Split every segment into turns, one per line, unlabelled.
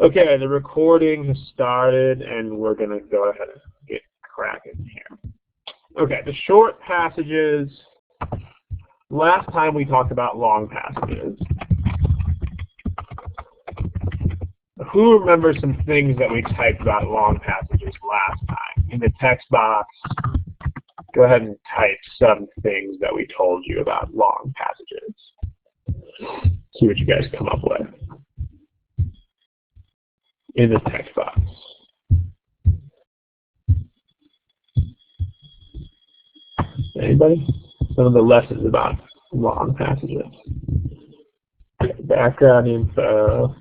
Okay, the recording has started, and we're going to go ahead and get cracking here. Okay, the short passages. Last time we talked about long passages. Who remembers some things that we typed about long passages last time? In the text box, go ahead and type some things that we told you about long passages. See what you guys come up with in the text box. Anybody? Some of the lessons about long passages. Background info.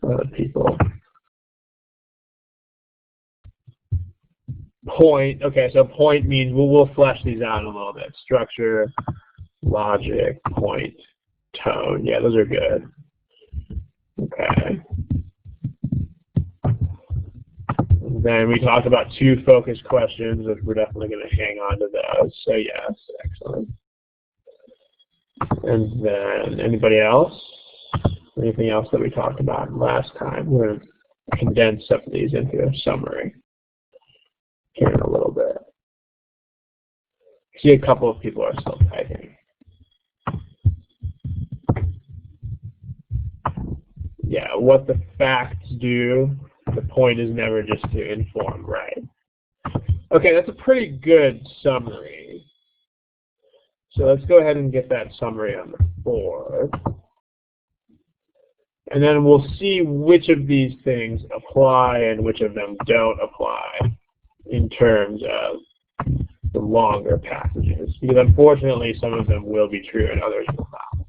Other people. Point. Okay, so point means we'll flesh these out a little bit. Structure, logic, point, tone. Yeah, those are good. Okay. Then we talked about 2 focus questions, which we're definitely going to hang on to those. So yes, excellent. And then anybody else? Anything else that we talked about last time? We're going to condense some of these into a summary here in a little bit. I see a couple of people are still typing. Yeah, what the facts do. The point is never just to inform, right? Okay, that's a pretty good summary. So let's go ahead and get that summary on the board. And then we'll see which of these things apply and which of them don't apply in terms of the longer passages. Because unfortunately, some of them will be true and others will not.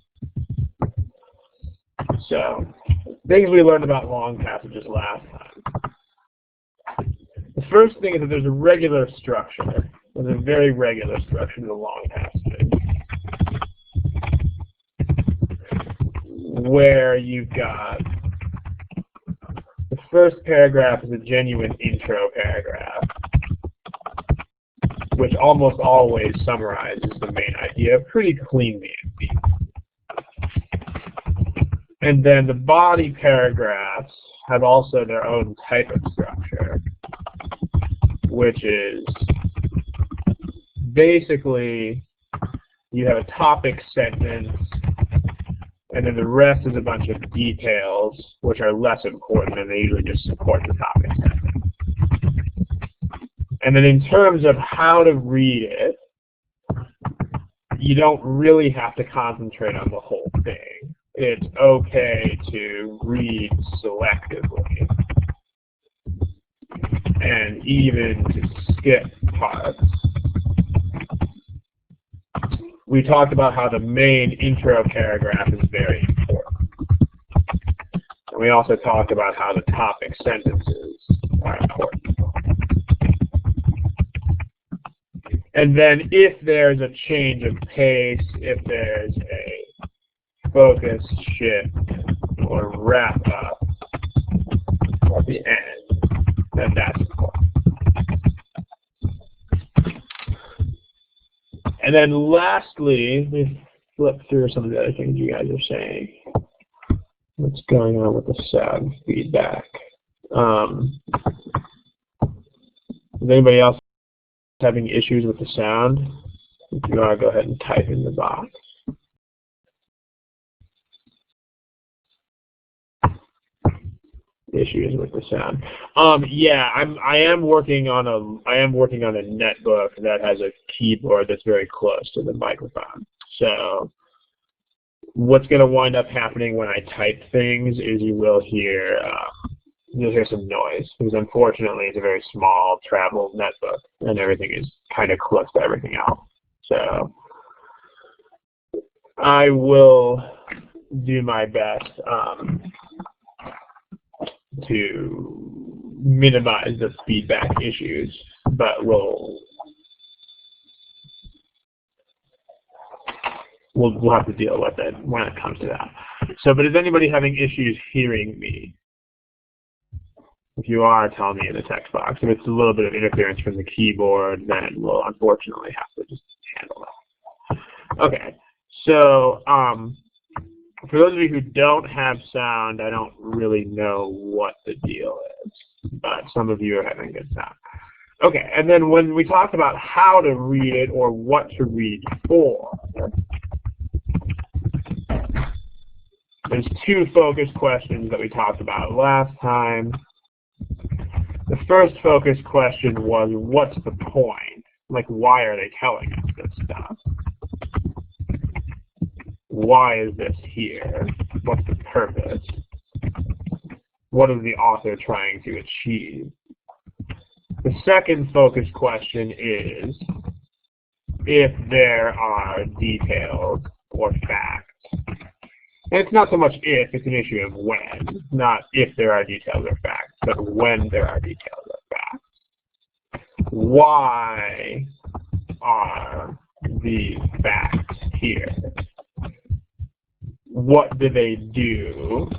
So, things we learned about long passages last time. The first thing is that there's a regular structure. There's a very regular structure to the long passages, where you've got the first paragraph is a genuine intro paragraph, which almost always summarizes the main idea pretty cleanly and neatly. And then the body paragraphs have also their own type of structure, which is basically you have a topic sentence, and then the rest is a bunch of details, which are less important, and they usually just support the topic sentence. And then in terms of how to read it, you don't really have to concentrate on the whole thing. It's okay to read selectively and even to skip parts. We talked about how the main intro paragraph is very important. And we also talked about how the topic sentences are important. And then if there's a change of pace, if there's a focus shift or wrap up at the end, then that's important. And then lastly, we flip through some of the other things you guys are saying. What's going on with the sound feedback? Is anybody else having issues with the sound? If you are, go ahead and type in the box. Issues with the sound. Yeah, I am working on a netbook that has a keyboard that's very close to the microphone. So what's going to wind up happening when I type things is you'll hear some noise, because unfortunately it's a very small travel netbook and everything is kind of close to everything else. So I will do my best to minimize the feedback issues, but we'll have to deal with it when it comes to that. So, but is anybody having issues hearing me? If you are, tell me in the text box. If it's a little bit of interference from the keyboard, then we'll unfortunately have to just handle that. Okay, so For those of you who don't have sound, I don't really know what the deal is, but some of you are having good sound. Okay, and then when we talk about how to read it or what to read for, there's two focus questions that we talked about last time. The first focus question was, what's the point? Like, why are they telling us this stuff? Why is this here? What's the purpose? What is the author trying to achieve? The second focus question is if there are details or facts. And it's not so much if, it's an issue of when. Not if there are details or facts, but when there are details or facts. Why are these facts here? What do they do?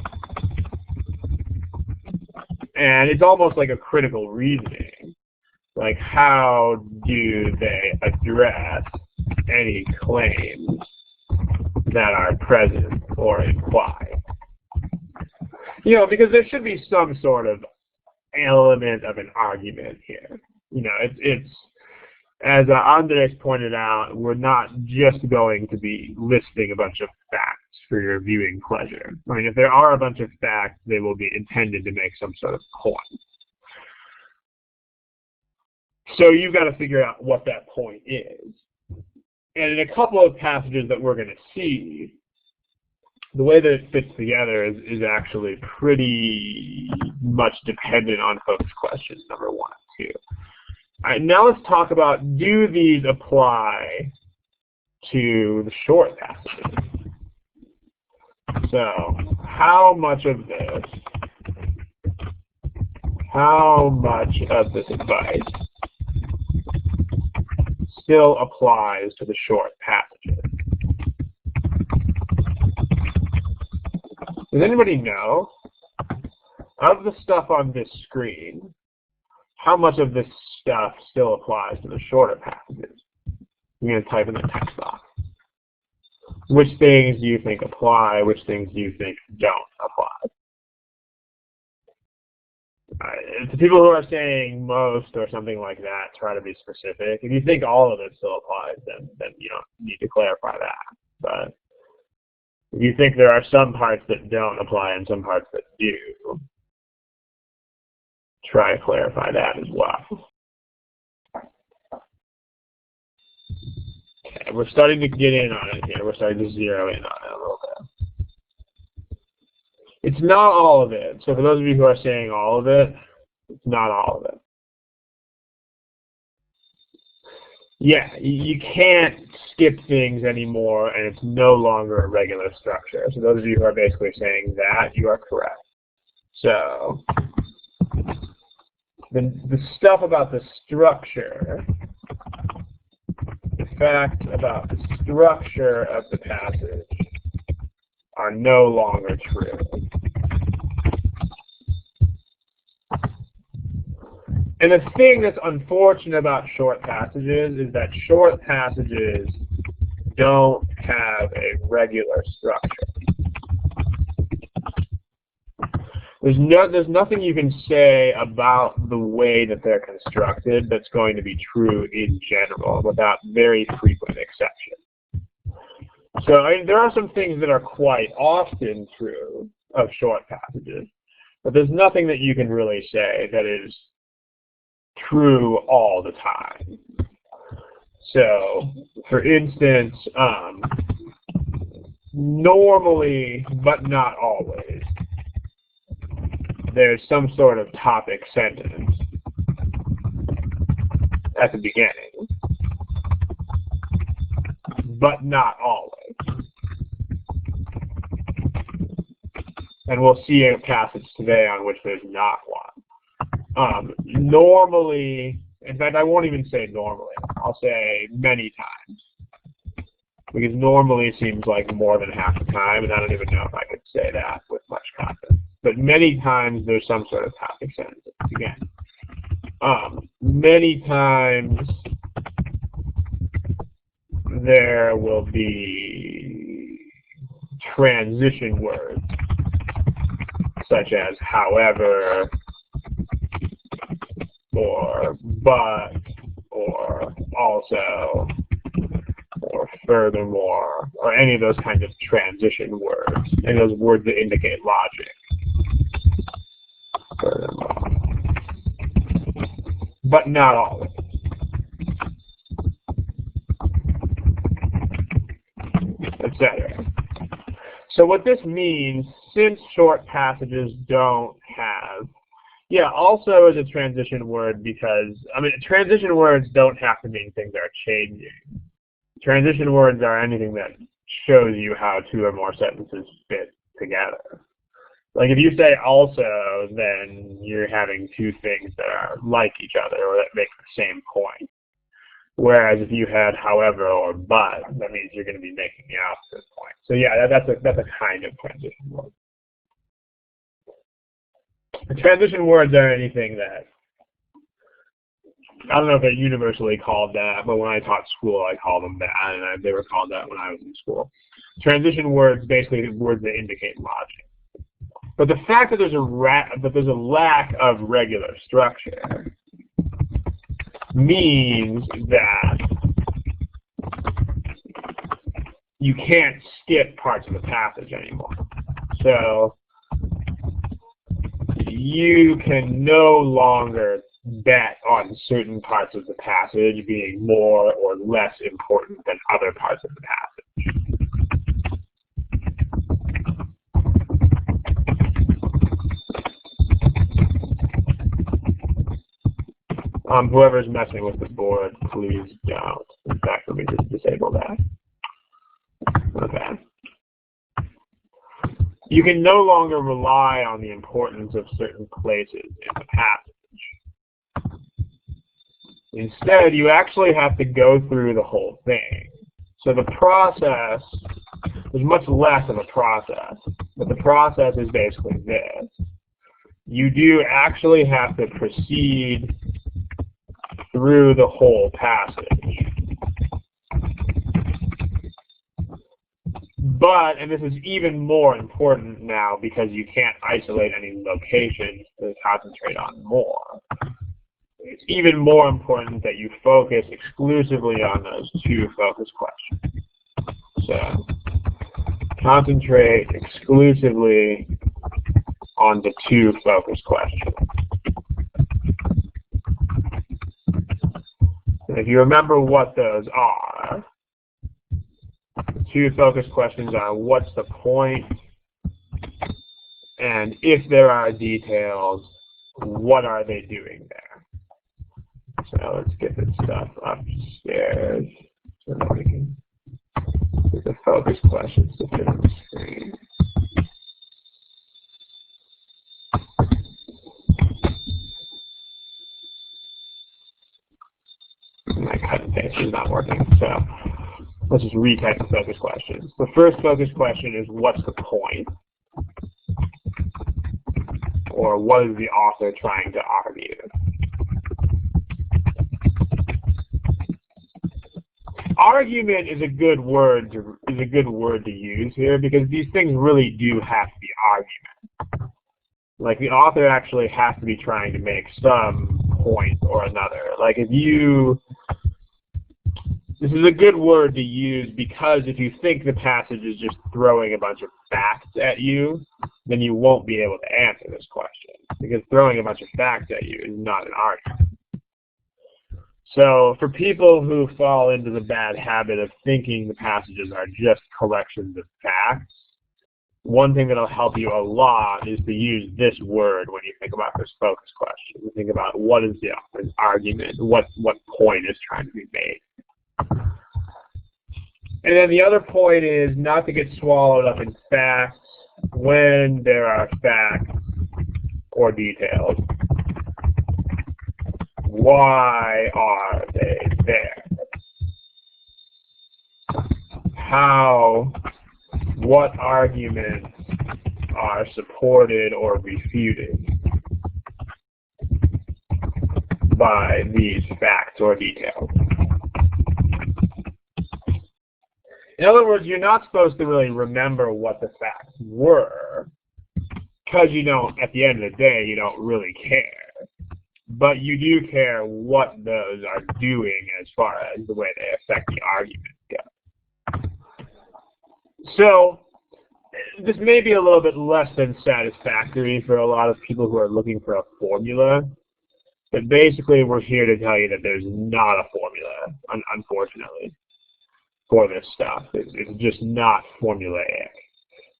And it's almost like a critical reasoning. Like, how do they address any claims that are present or implied? You know, because there should be some sort of element of an argument here. You know, it's as Andres pointed out, we're not just going to be listing a bunch of facts for your viewing pleasure. I mean, if there are a bunch of facts, they will be intended to make some sort of point. So you've got to figure out what that point is. And in a couple of passages that we're going to see, the way that it fits together is actually pretty much dependent on focus questions number 1 and 2. All right, now let's talk about, do these apply to the short passages? So, how much of this advice still applies to the short passages? Does anybody know, of the stuff on this screen, how much of this stuff still applies to the shorter passages? You're going to type in the text box. Which things do you think apply? Which things do you think don't apply? To people who are saying most or something like that, try to be specific. If you think all of it still applies, then you don't need to clarify that. But if you think there are some parts that don't apply and some parts that do, try to clarify that as well. Okay, we're starting to get in on it here. We're starting to zero in on it a little bit. It's not all of it. So for those of you who are saying all of it, it's not all of it. Yeah, you can't skip things anymore, and it's no longer a regular structure. So those of you who are basically saying that, you are correct. So the stuff about the structure, the facts about the structure of the passage are no longer true. And the thing that's unfortunate about short passages is that short passages don't have a regular structure. There's nothing you can say about the way that they're constructed that's going to be true in general without very frequent exception. So I mean, there are some things that are quite often true of short passages, but there's nothing that you can really say that is true all the time. So, for instance, normally, but not always, there's some sort of topic sentence at the beginning, but not always. And we'll see a passage today on which there's not one. Normally, in fact, I won't even say normally. I'll say many times. Because normally seems like more than half the time, and I don't even know if I could say that with much confidence. But many times there's some sort of topic sentence again. Many times there will be transition words, such as however, or but, or also, or furthermore, or any of those kinds of transition words, and those words that indicate logic. Furthermore. But not always. Etc. So what this means, since short passages don't have, also is a transition word because, transition words don't have to mean things are changing. Transition words are anything that shows you how two or more sentences fit together. Like if you say also, then you're having two things that are like each other or that make the same point. Whereas if you had however or but, that means you're going to be making the opposite point. So yeah, that's a kind of transition word. The transition words are anything that, I don't know if they're universally called that, but when I taught school, I called them that, and they were called that when I was in school. Transition words, basically words that indicate logic. But the fact that there's a lack of regular structure means that you can't skip parts of the passage anymore. So you can no longer bet on certain parts of the passage being more or less important than other parts of the passage. Whoever's messing with the board, please don't. In fact, let me just disable that. Okay. You can no longer rely on the importance of certain places in the passage. Instead, you actually have to go through the whole thing. So the process, there's much less of a process, but the process is basically this. You do actually have to proceed through the whole passage. But, and this is even more important now because you can't isolate any locations to concentrate on more. It's even more important that you focus exclusively on those two focus questions. So, concentrate exclusively on the two focus questions. And if you remember what those are, the two focus questions are what's the point, and if there are details, what are they doing there? So let's get this stuff upstairs so that we can get the focus questions to fit on the screen. My cut and paste is not working, so let's just retype the focus questions. The first focus question is what's the point? Or what is the author trying to argue? Argument is a good word to use here because these things really do have to be argument. Like the author actually has to be trying to make some point or another. Like if you, this is a good word to use because if you think the passage is just throwing a bunch of facts at you, then you won't be able to answer this question because throwing a bunch of facts at you is not an argument. So for people who fall into the bad habit of thinking the passages are just collections of facts, one thing that'll help you a lot is to use this word when you think about this focus question. You think about what is the author's argument, what point is trying to be made. And then the other point is not to get swallowed up in facts when there are facts or details. Why are they there? What arguments are supported or refuted by these facts or details? In other words, you're not supposed to really remember what the facts were, because you don't, at the end of the day, you don't really care. But you do care what those are doing as far as the way they affect the argument go. So this may be a little bit less than satisfactory for a lot of people who are looking for a formula. But basically, we're here to tell you that there's not a formula, unfortunately, for this stuff. It's just not formulaic.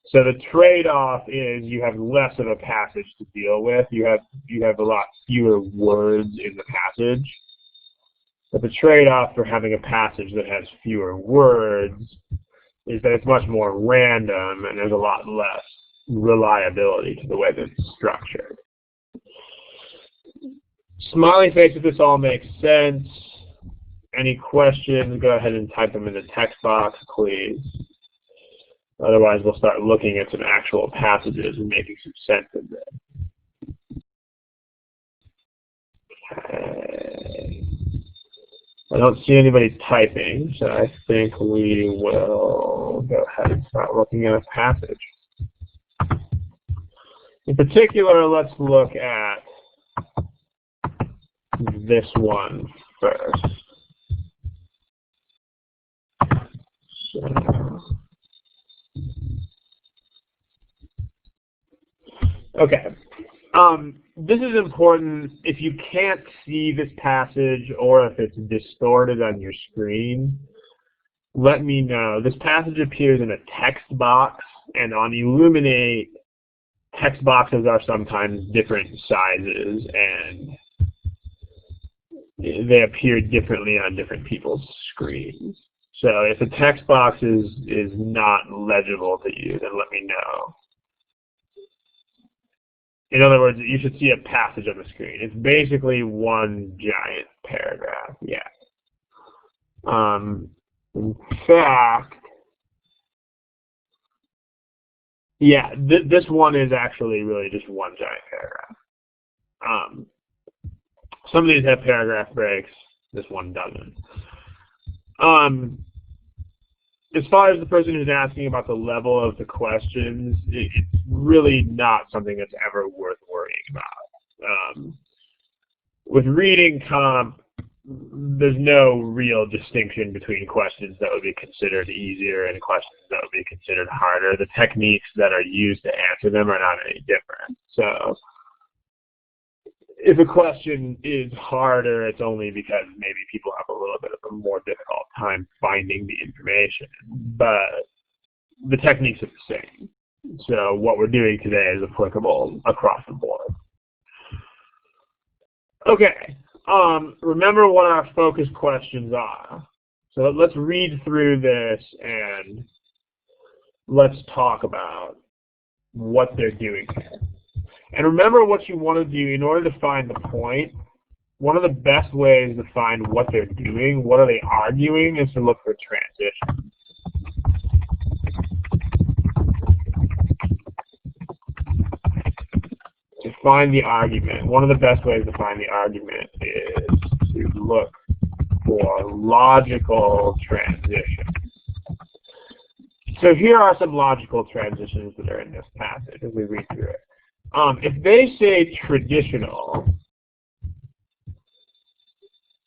So the trade-off is you have less of a passage to deal with. You have a lot fewer words in the passage. But the trade-off for having a passage that has fewer words is that it's much more random and there's a lot less reliability to the way that it's structured. Smiley face if this all makes sense. Any questions, go ahead and type them in the text box, please. Otherwise, we'll start looking at some actual passages and making some sense of them. Okay. I don't see anybody typing, so I think we will go ahead and start looking at a passage. In particular, let's look at this one first. Okay. This is important. If you can't see this passage or if it's distorted on your screen, let me know. This passage appears in a text box, and on Illuminate, text boxes are sometimes different sizes, and they appear differently on different people's screens. So if a text box is not legible to you, then let me know. In other words, you should see a passage on the screen. It's basically one giant paragraph, yeah. In fact, yeah, this one is actually really just one giant paragraph. Some of these have paragraph breaks. This one doesn't. As far as the person who's asking about the level of the questions, it's really not something that's ever worth worrying about. With reading comp, there's no real distinction between questions that would be considered easier and questions that would be considered harder. The techniques that are used to answer them are not any different. So if a question is harder, it's only because maybe people have a little bit of a more difficult time finding the information. But the techniques are the same. So what we're doing today is applicable across the board. Okay. Remember what our focus questions are. So let's read through this and let's talk about what they're doing here. And remember what you want to do in order to find the point. One of the best ways to find what they're doing, what are they arguing, is to look for transitions. To find the argument, one of the best ways to find the argument is to look for logical transitions. So here are some logical transitions that are in this passage as we read through it. If they say traditional,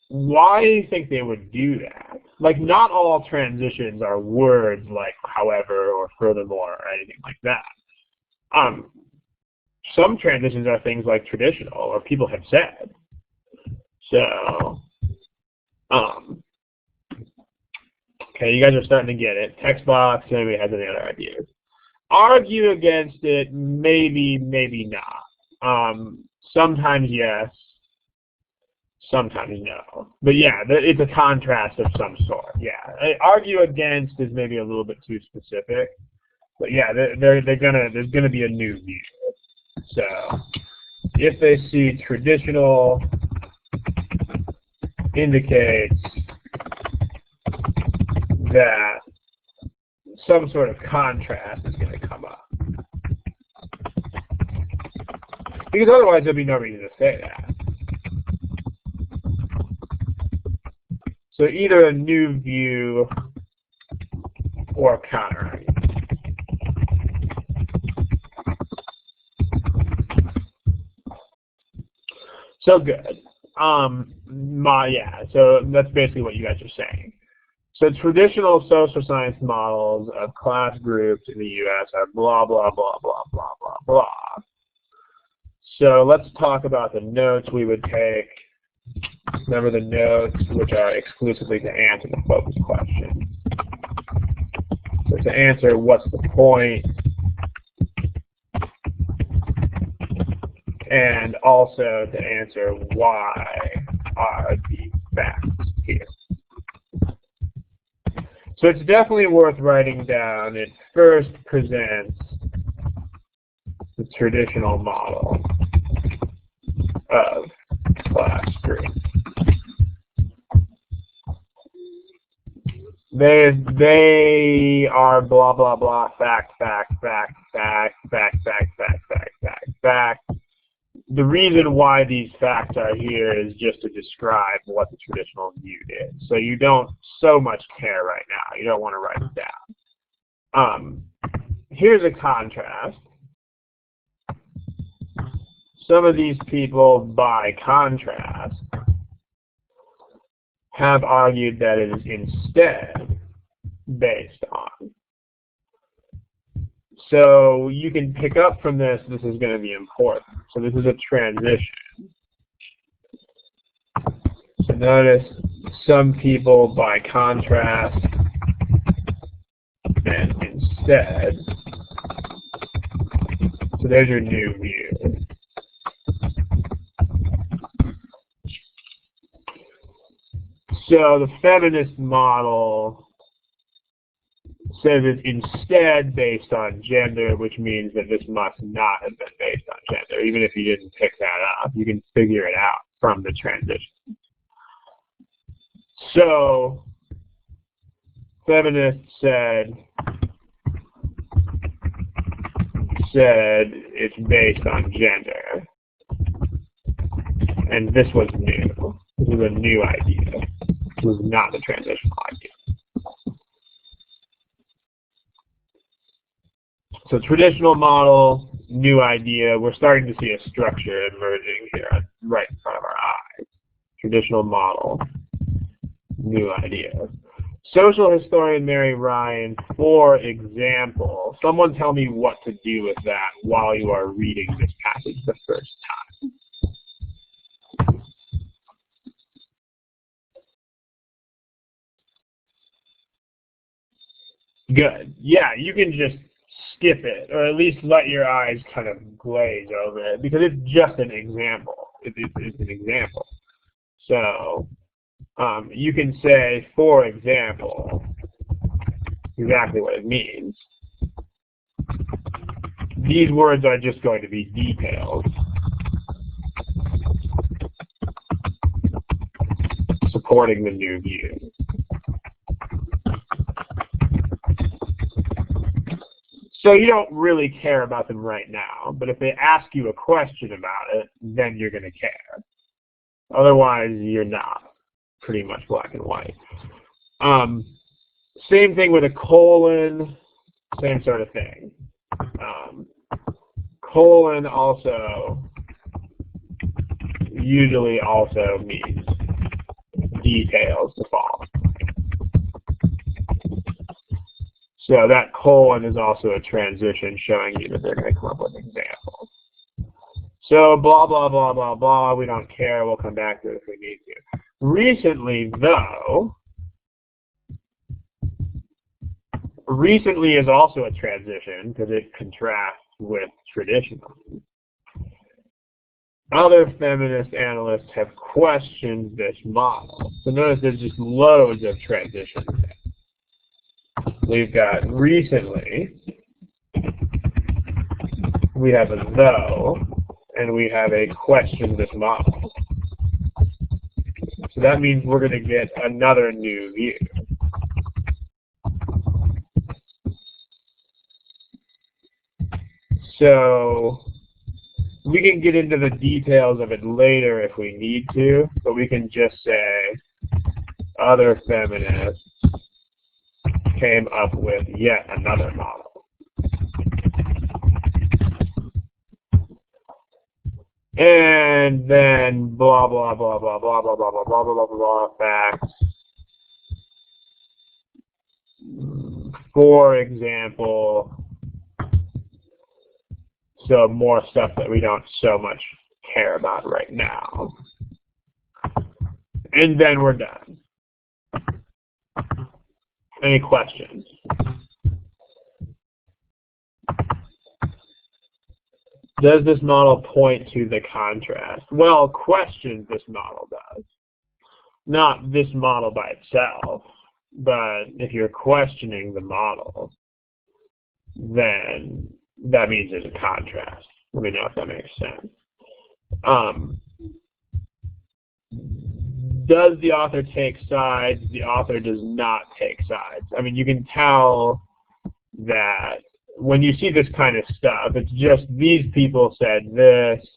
why do you think they would do that? Like, not all transitions are words like however or furthermore or anything like that. Some transitions are things like traditional or people have said. So, okay, you guys are starting to get it. Text box, anybody has any other ideas? Argue against it, maybe, maybe not. Sometimes yes, sometimes no. But yeah, it's a contrast of some sort. Yeah, argue against is maybe a little bit too specific. But yeah, there's gonna be a new view. So if they see traditional indicates that some sort of contrast is going to come up. Because otherwise there'll be no reason to say that. So either a new view or counter-argument. So good. Yeah, so that's basically what you guys are saying. So traditional social science models of class groups in the U.S. are blah, blah, blah, blah, blah, blah, blah. So let's talk about the notes we would take. Remember the notes, which are exclusively to answer the focus question. So to answer what's the point, and also to answer why are the facts here. So it's definitely worth writing down. It first presents the traditional model of class group. They are blah, blah, blah, fact, fact, fact, fact, fact, fact, fact, fact, fact, fact. The reason why these facts are here is just to describe what the traditional view is. So you don't so much care right now. You don't want to write it down. Here's a contrast. Some of these people, by contrast, have argued that it is instead based on. So you can pick up from this is going to be important. So this is a transition. So notice some people, by contrast, and instead. So there's your new view. So the feminist model says it's instead based on gender, which means that this must not have been based on gender. Even if you didn't pick that up, you can figure it out from the transition. So feminists said it's based on gender. And this was new. This was a new idea. This was not the transitional idea. So traditional model, new idea. We're starting to see a structure emerging here right in front of our eyes. Traditional model, new idea. Social historian Mary Ryan, for example, someone tell me what to do with that while you are reading this passage the first time. Good. Yeah, you can just skip it, or at least let your eyes kind of glaze over it, because it's just an example. It's an example. So you can say, for example, exactly what it means. These words are just going to be details. Supporting the new view. So you don't really care about them right now, but if they ask you a question about it, then you're going to care. Otherwise, you're not. Pretty much black and white. Same thing with a colon, same sort of thing. Colon also usually also means details to follow. So that colon is also a transition showing you that they're going to come up with examples. So blah, blah, blah, blah, blah. We don't care. We'll come back to it if we need to. Recently, though, recently is also a transition because it contrasts with traditional. Other feminist analysts have questioned this model. So notice there's just loads of transitions there. We've got recently, we have a though, and we have a question this model. So that means we're going to get another new view. So we can get into the details of it later if we need to, but we can just say other feminists came up with yet another model. And then blah, blah, blah, blah, blah, blah, blah, blah, blah, blah, blah, blah, facts. For example, so more stuff that we don't so much care about right now. And then we're done. Any questions? Does this model point to the contrast? Well, questions this model does. Not this model by itself, but if you're questioning the model, then that means there's a contrast. Let me know if that makes sense. Does the author take sides? The author does not take sides. I mean, you can tell that when you see this kind of stuff, it's just these people said this,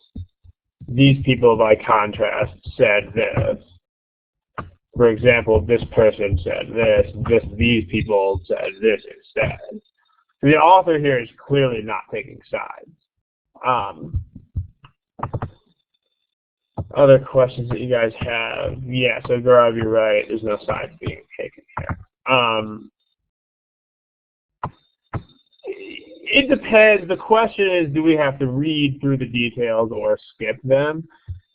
these people by contrast said this. For example, this person said this, these people said this instead. The author here is clearly not taking sides. Other questions that you guys have? Yeah, so Gaurav, you're right. There's no sides being taken here. It depends. The question is, do we have to read through the details or skip them?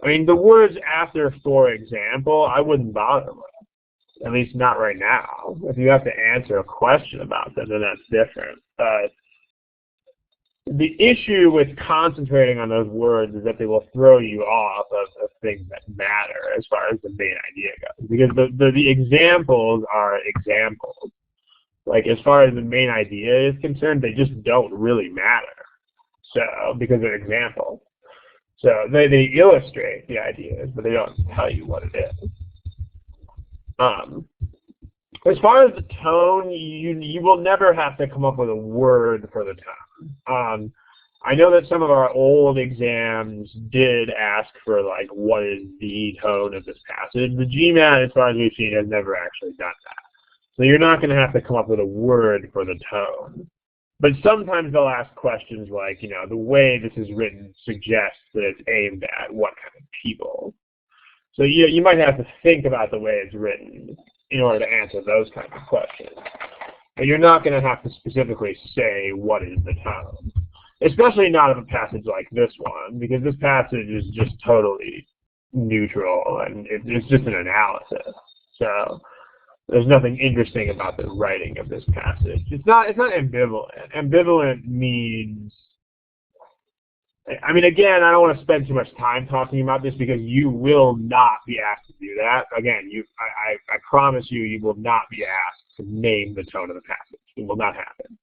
I mean, the words after, for example, I wouldn't bother with. At least not right now. If you have to answer a question about them, then that's different. But the issue with concentrating on those words is that they will throw you off of things that matter as far as the main idea goes. Because the examples are examples. Like, as far as the main idea is concerned, they just don't really matter. So, because they're examples. So, they illustrate the ideas, but they don't tell you what it is. As far as the tone, you will never have to come up with a word for the tone. I know that some of our old exams did ask for, like, what is the tone of this passage. The GMAT, as far as we've seen, has never actually done that. So you're not going to have to come up with a word for the tone. But sometimes they'll ask questions like, you know, the way this is written suggests that it's aimed at what kind of people. So you might have to think about the way it's written in order to answer those kinds of questions. But you're not going to have to specifically say what is the tone. Especially not of a passage like this one, because this passage is just totally neutral and it's just an analysis. So there's nothing interesting about the writing of this passage. It's not ambivalent. Ambivalent means, I mean, again, I don't want to spend too much time talking about this because you will not be asked to do that. Again, I promise you, you will not be asked to name the tone of the passage. It will not happen.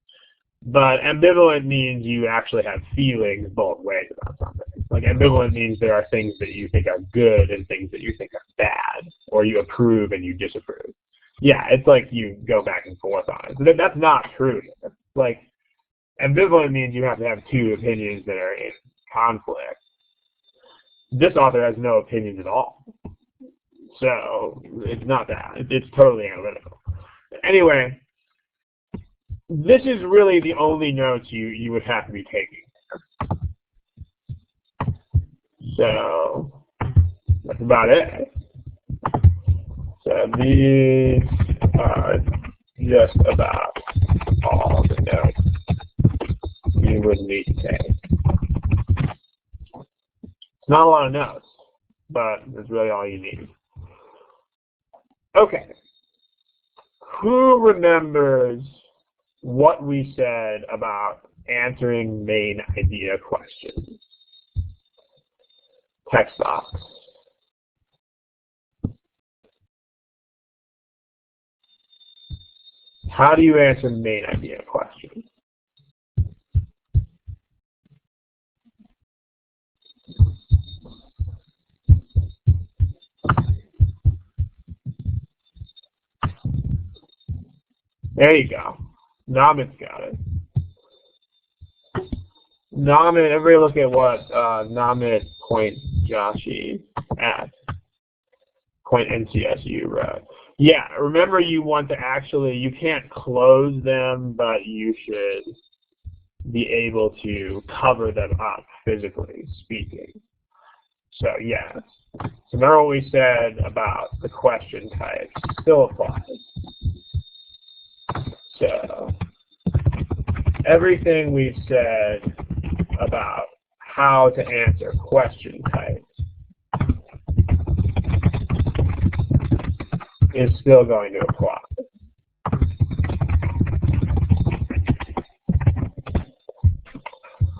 But ambivalent means you actually have feelings both ways about something. Like, ambivalent means there are things that you think are good and things that you think are bad, or you approve and you disapprove. Yeah, it's like you go back and forth on it. So that's not true. It's like, ambivalent means you have to have two opinions that are in conflict. This author has no opinions at all. So it's not that. It's totally analytical. Anyway, this is really the only notes you would have to be taking. So that's about it. So these are just about all the notes you would need to take. It's not a lot of notes, but it's really all you need. Okay. Who remembers what we said about answering main idea questions? Text box. How do you answer main idea questions? There you go. Namit's got it. Namit, everybody look at what Namit Point Joshi at Point NCSU wrote. Yeah, remember you want to actually, you can't close them, but you should be able to cover them up, physically speaking. So yes. So remember what we said about the question type still applies. So everything we've said about how to answer question types is still going to apply.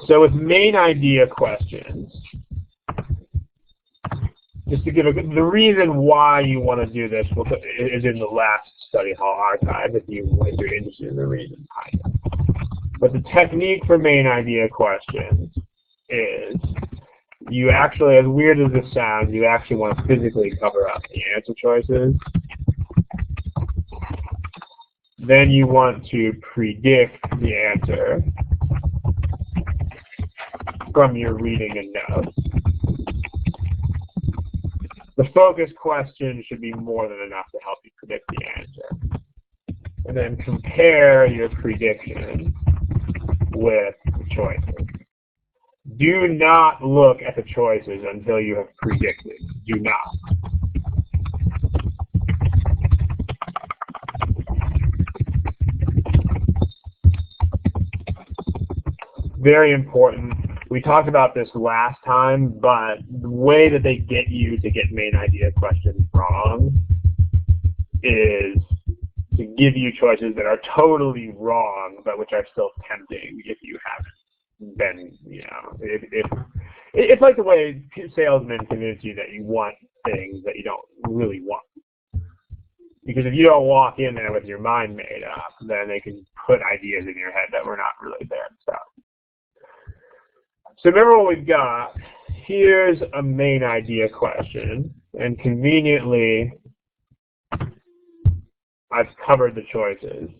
So with main idea questions, just to give the reason why you want to do this is in the last study hall archive if you're interested in the reason behind it. But the technique for main idea questions is you actually, as weird as this sounds, you actually want to physically cover up the answer choices. Then you want to predict the answer from your reading and notes. The focus question should be more than enough to help you predict the answer. And then compare your prediction with the choices. Do not look at the choices until you have predicted. Do not. Very important. We talked about this last time, but the way that they get you to get main idea questions wrong is to give you choices that are totally wrong, but which are still tempting if you haven't been, it's like the way salesmen convince you that you want things that you don't really want. Because if you don't walk in there with your mind made up, then they can put ideas in your head that were not really there and stuff. So remember what we've got. Here's a main idea question, and conveniently, I've covered the choices.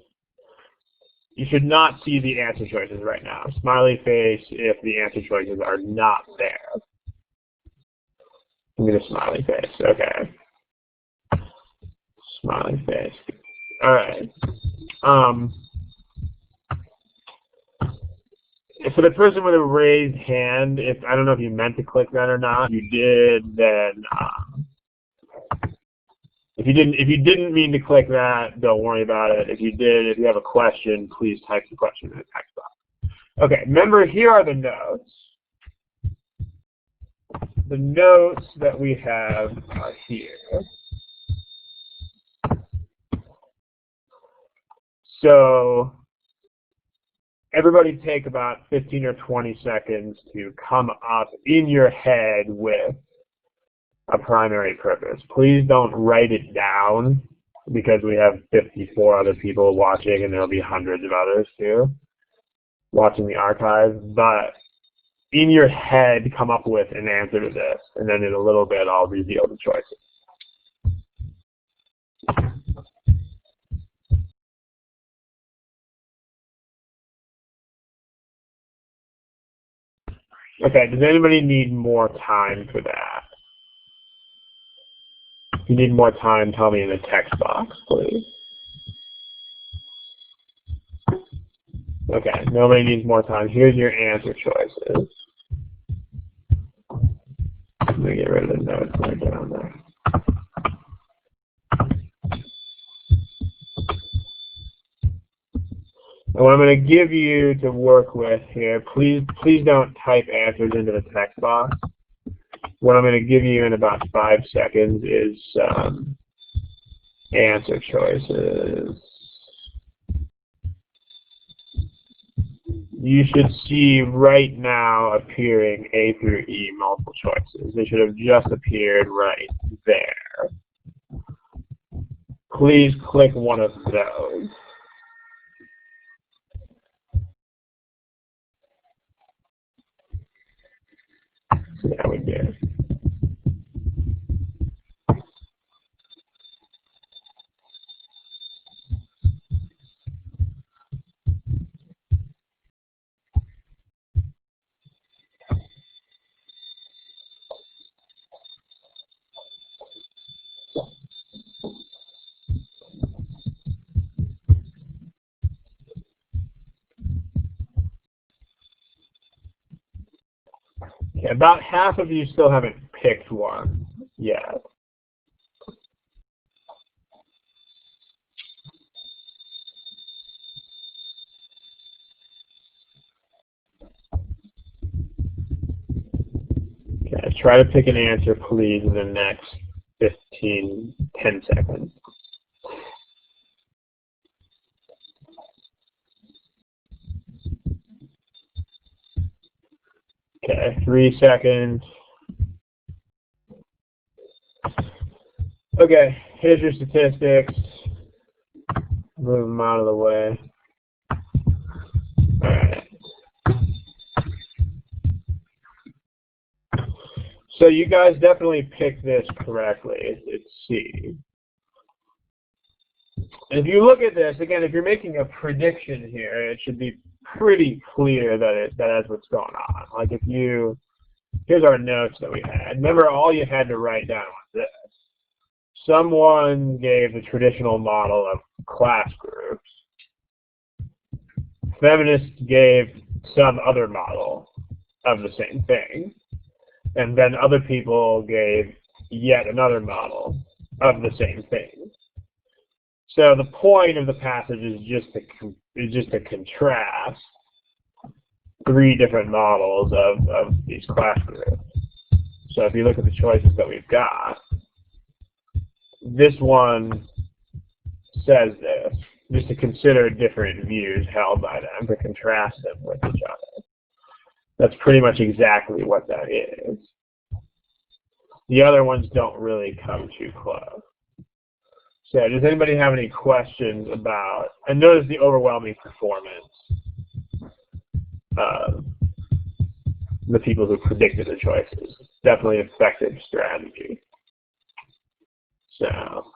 You should not see the answer choices right now. Smiley face if the answer choices are not there. Give me the smiley face. Okay. Smiley face. All right. For the person with a raised hand, I don't know if you meant to click that or not. If you did, then if you didn't mean to click that, don't worry about it. If you did, if you have a question, please type the question in the text box. Okay, remember, here are the notes. The notes that we have are here. So everybody take about 15 or 20 seconds to come up in your head with a primary purpose. Please don't write it down because we have 54 other people watching and there'll be hundreds of others too watching the archive. But in your head, come up with an answer to this, and then in a little bit I'll reveal the choices. Okay, does anybody need more time for that? If you need more time, tell me in the text box, please. Okay, nobody needs more time. Here's your answer choices. Let me get rid of the notes right down there. And what I'm going to give you to work with here, please don't type answers into the text box. What I'm going to give you in about 5 seconds is answer choices. You should see right now appearing A through E multiple choices. They should have just appeared right there. Please click one of those. Yeah, we did. Okay, about half of you still haven't picked one yet. Okay, try to pick an answer, please, in the next 10 seconds. Okay, 3 seconds. Okay, here's your statistics. Move them out of the way. All right. So you guys definitely picked this correctly. It's C. If you look at this, again, if you're making a prediction here, it should be pretty clear that that's what's going on. Like if you, here's our notes that we had. Remember, all you had to write down was this. Someone gave the traditional model of class groups. Feminists gave some other model of the same thing. And then other people gave yet another model of the same thing. So the point of the passage is just to contrast 3 different models of these class groups. So if you look at the choices that we've got, this one says this, just to consider different views held by them, to contrast them with each other. That's pretty much exactly what that is. The other ones don't really come too close. So does anybody have any questions about, and notice the overwhelming performance of the people who predicted the choices. Definitely effective strategy. So,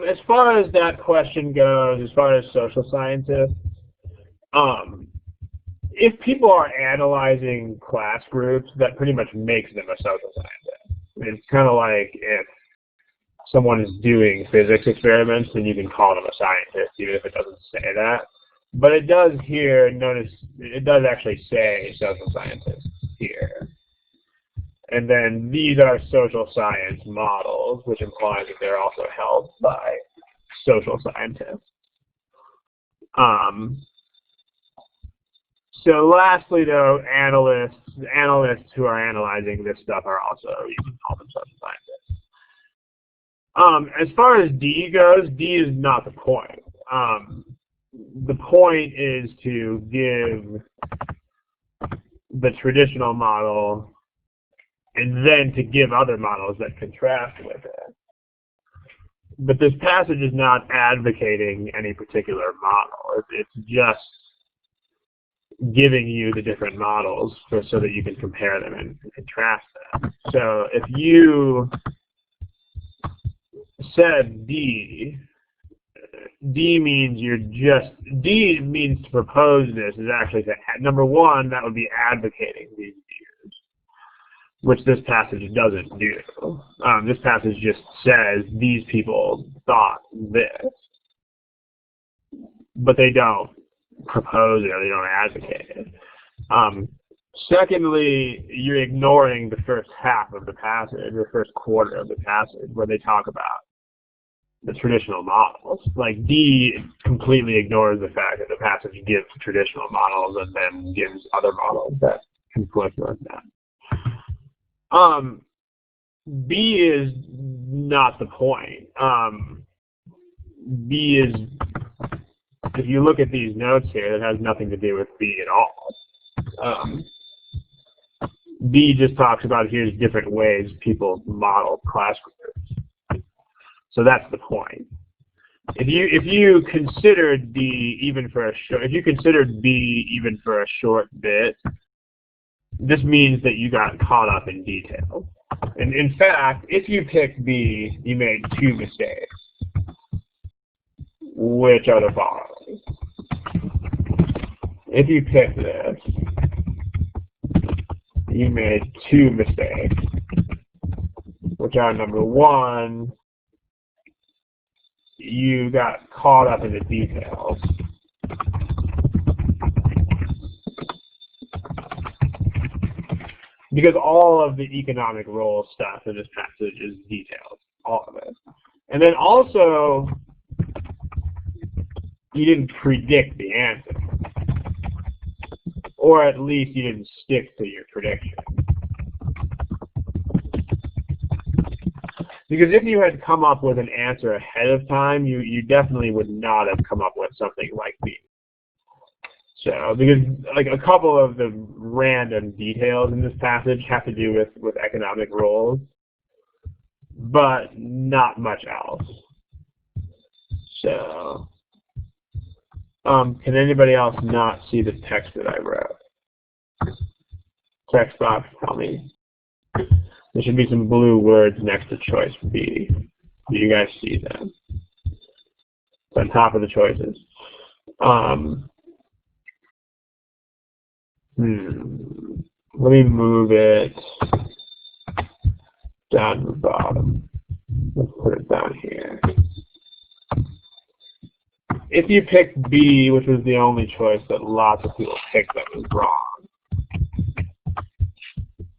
as far as that question goes, as far as social scientists, if people are analyzing class groups, that pretty much makes them a social scientist. I mean, it's kind of like if someone is doing physics experiments, then you can call them a scientist, even if it doesn't say that. But it does here, notice, it does actually say social scientist here. And then these are social science models, which implies that they're also held by social scientists. So lastly, though, analysts who are analyzing this stuff are also, you can call them social scientists. As far as D goes, D is not the point. The point is to give the traditional model and then to give other models that contrast with it. But this passage is not advocating any particular model. It's just giving you the different models so that you can compare them and contrast them. So if you said D means D means to propose this is actually to, number one, that would be advocating these views, which this passage doesn't do. This passage just says these people thought this, but they don't propose it or they don't advocate it. Secondly, you're ignoring the first half of the passage, the first quarter of the passage, where they talk about the traditional models. Like D completely ignores the fact that the passage gives traditional models and then gives other models that conflict with that. B is not the point. B is, if you look at these notes here, it has nothing to do with B at all. B just talks about here's different ways people model class groups. So that's the point. If you considered D even for a short, if you considered B even for a short bit, this means that you got caught up in detail. And in fact, if you picked B, you made 2 mistakes, which are the following. If you picked this, you made 2 mistakes, which are, number one, you got caught up in the details. Because all of the economic role stuff in this passage is detailed, all of it. And then also, you didn't predict the answer. Or at least you didn't stick to your prediction. Because if you had come up with an answer ahead of time, you definitely would not have come up with something like B. So, because like a couple of the random details in this passage have to do with economic roles, but not much else. So, can anybody else not see the text that I wrote? Text box, tell me. There should be some blue words next to choice B. Do you guys see them? It's on top of the choices. Let me move it down to the bottom. Let's put it down here. If you picked B, which was the only choice that lots of people picked that was wrong,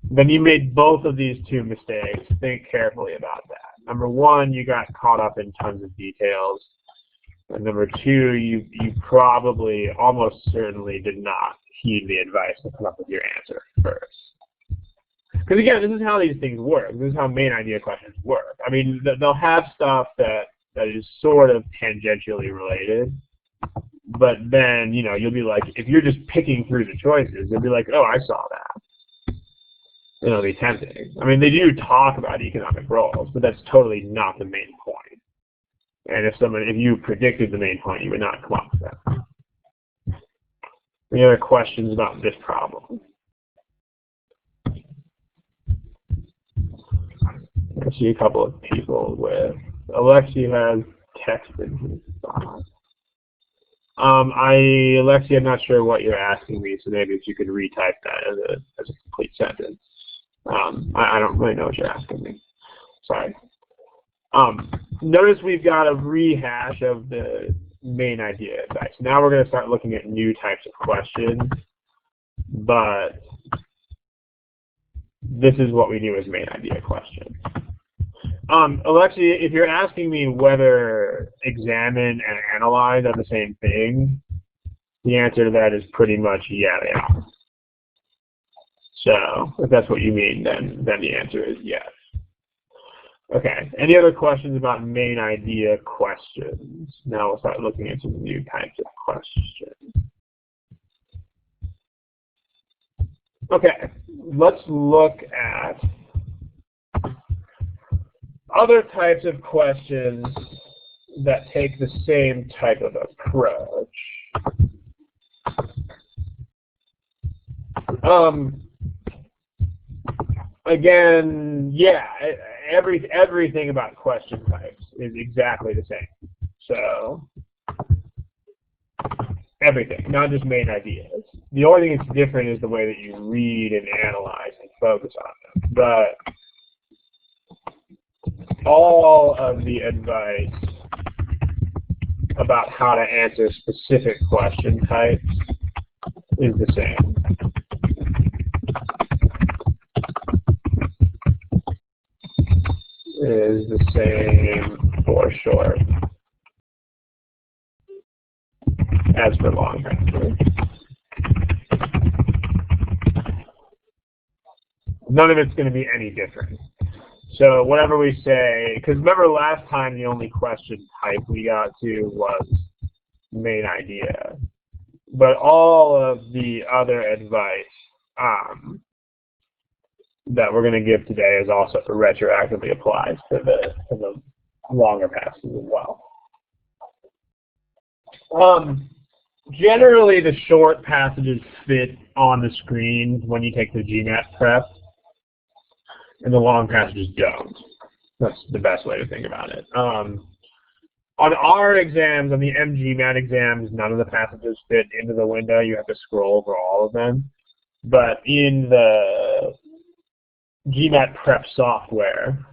then you made both of these two mistakes. Think carefully about that. Number one, you got caught up in tons of details. And number two, you probably, almost certainly did not heed the advice to come up with your answer first. Because again, this is how these things work. This is how main idea questions work. I mean, they'll have stuff that is sort of tangentially related, but then, you know, you'll be like, if you're just picking through the choices, you'll be like, oh, I saw that. It'll be tempting. I mean, they do talk about economic roles, but that's totally not the main point. And if you predicted the main point, you would not come up with that. Any other questions about this problem? I see a couple of people with Alexi has text in his box. Alexi, I'm not sure what you're asking me, so maybe if you could retype that as a complete sentence. I don't really know what you're asking me. Sorry. Notice we've got a rehash of the main idea advice. Now we're going to start looking at new types of questions, but this is what we do as main idea questions. Alexi, if you're asking me whether examine and analyze are the same thing, the answer to that is pretty much yeah, they are. So if that's what you mean, then the answer is yes. Okay, any other questions about main idea questions? Now we'll start looking at some new types of questions. Okay, let's look at other types of questions that take the same type of approach. Again, yeah, everything about question types is exactly the same. So, everything, not just main ideas. The only thing that's different is the way that you read and analyze and focus on them. But all of the advice about how to answer specific question types is the same. Is the same for short as for long answer. None of it's going to be any different. So whatever we say, because remember last time the only question type we got to was main idea, but all of the other advice that we're going to give today is also retroactively applies to the longer passages as well. Generally, the short passages fit on the screen when you take the GMAT prep, and the long passages don't. That's the best way to think about it. On our exams, on the MGMAT exams, none of the passages fit into the window. You have to scroll over all of them. But in the GMAT prep software,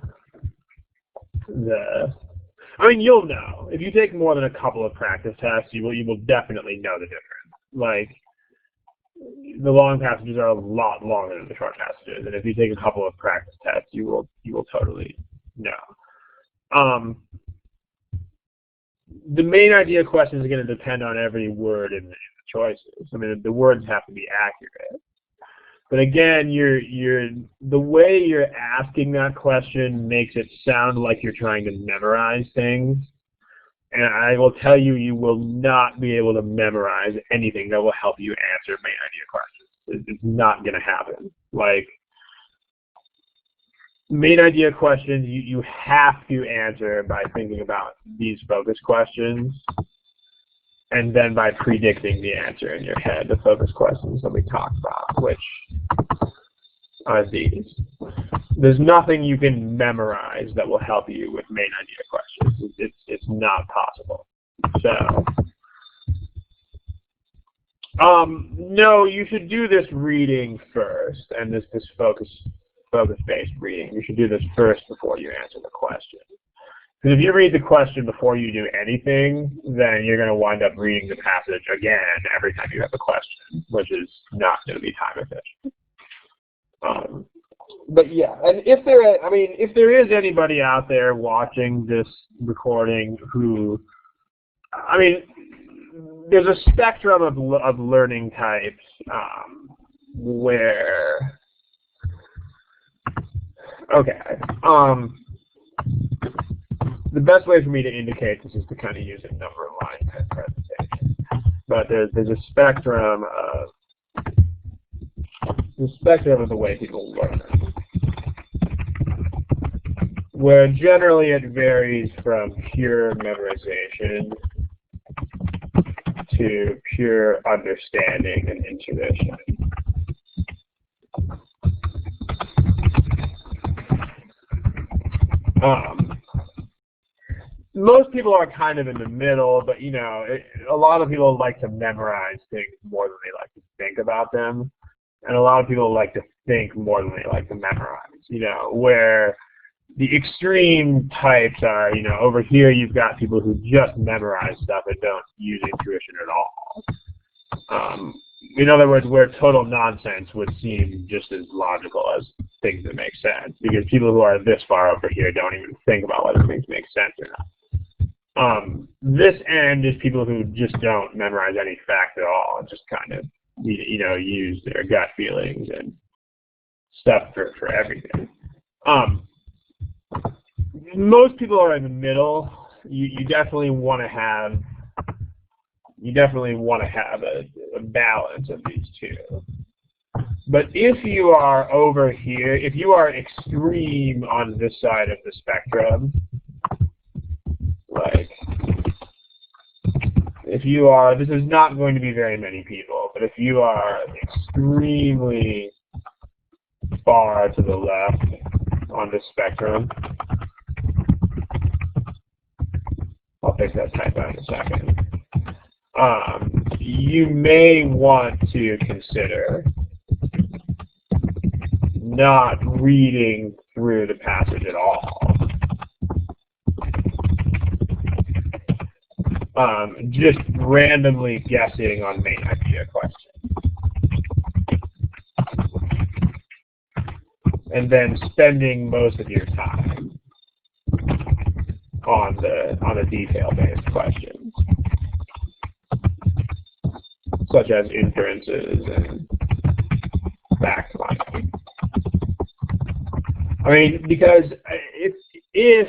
I mean, you'll know. If you take more than a couple of practice tests, you will definitely know the difference. Like, the long passages are a lot longer than the short passages, and if you take a couple of practice tests, you will totally know. The main idea question is going to depend on every word in the choices. I mean, the words have to be accurate. But again, the way you're asking that question makes it sound like you're trying to memorize things. And I will tell you, you will not be able to memorize anything that will help you answer main idea questions. It's not going to happen. Like, main idea questions, you have to answer by thinking about these focus questions, and then by predicting the answer in your head, the focus questions that we talked about, which are these. There's nothing you can memorize that will help you with main idea questions. It's not possible. So, no, you should do this reading first, and this focus-based reading. You should do this first before you answer the question. Because if you read the question before you do anything, then you're going to wind up reading the passage again every time you have a question, which is not going to be time efficient. But yeah, and if there is anybody out there watching this recording who, there's a spectrum of learning types where, okay, the best way for me to indicate this is to kind of use a number of line type presentation. But there's a spectrum of the way people learn, where generally it varies from pure memorization to pure understanding and intuition. Most people are kind of in the middle, but a lot of people like to memorize things more than they like to think about them, and a lot of people like to think more than they like to memorize. Where the extreme types are, over here you've got people who just memorize stuff and don't use intuition at all. In other words, where total nonsense would seem just as logical as things that make sense, because people who are this far over here don't even think about whether things make sense or not. This end is people who just don't memorize any fact at all, and just kind of, use their gut feelings and stuff for everything. Most people are in the middle. You definitely want to have a balance of these two. But if you are over here, if you are extreme on this side of the spectrum, like, if you are, this is not going to be very many people, but if you are extremely far to the left on this spectrum, I'll fix that typo in a second, you may want to consider not reading through the passage at all. Just randomly guessing on main idea questions. And then spending most of your time on the detail-based questions, such as inferences and fact-finding. Because if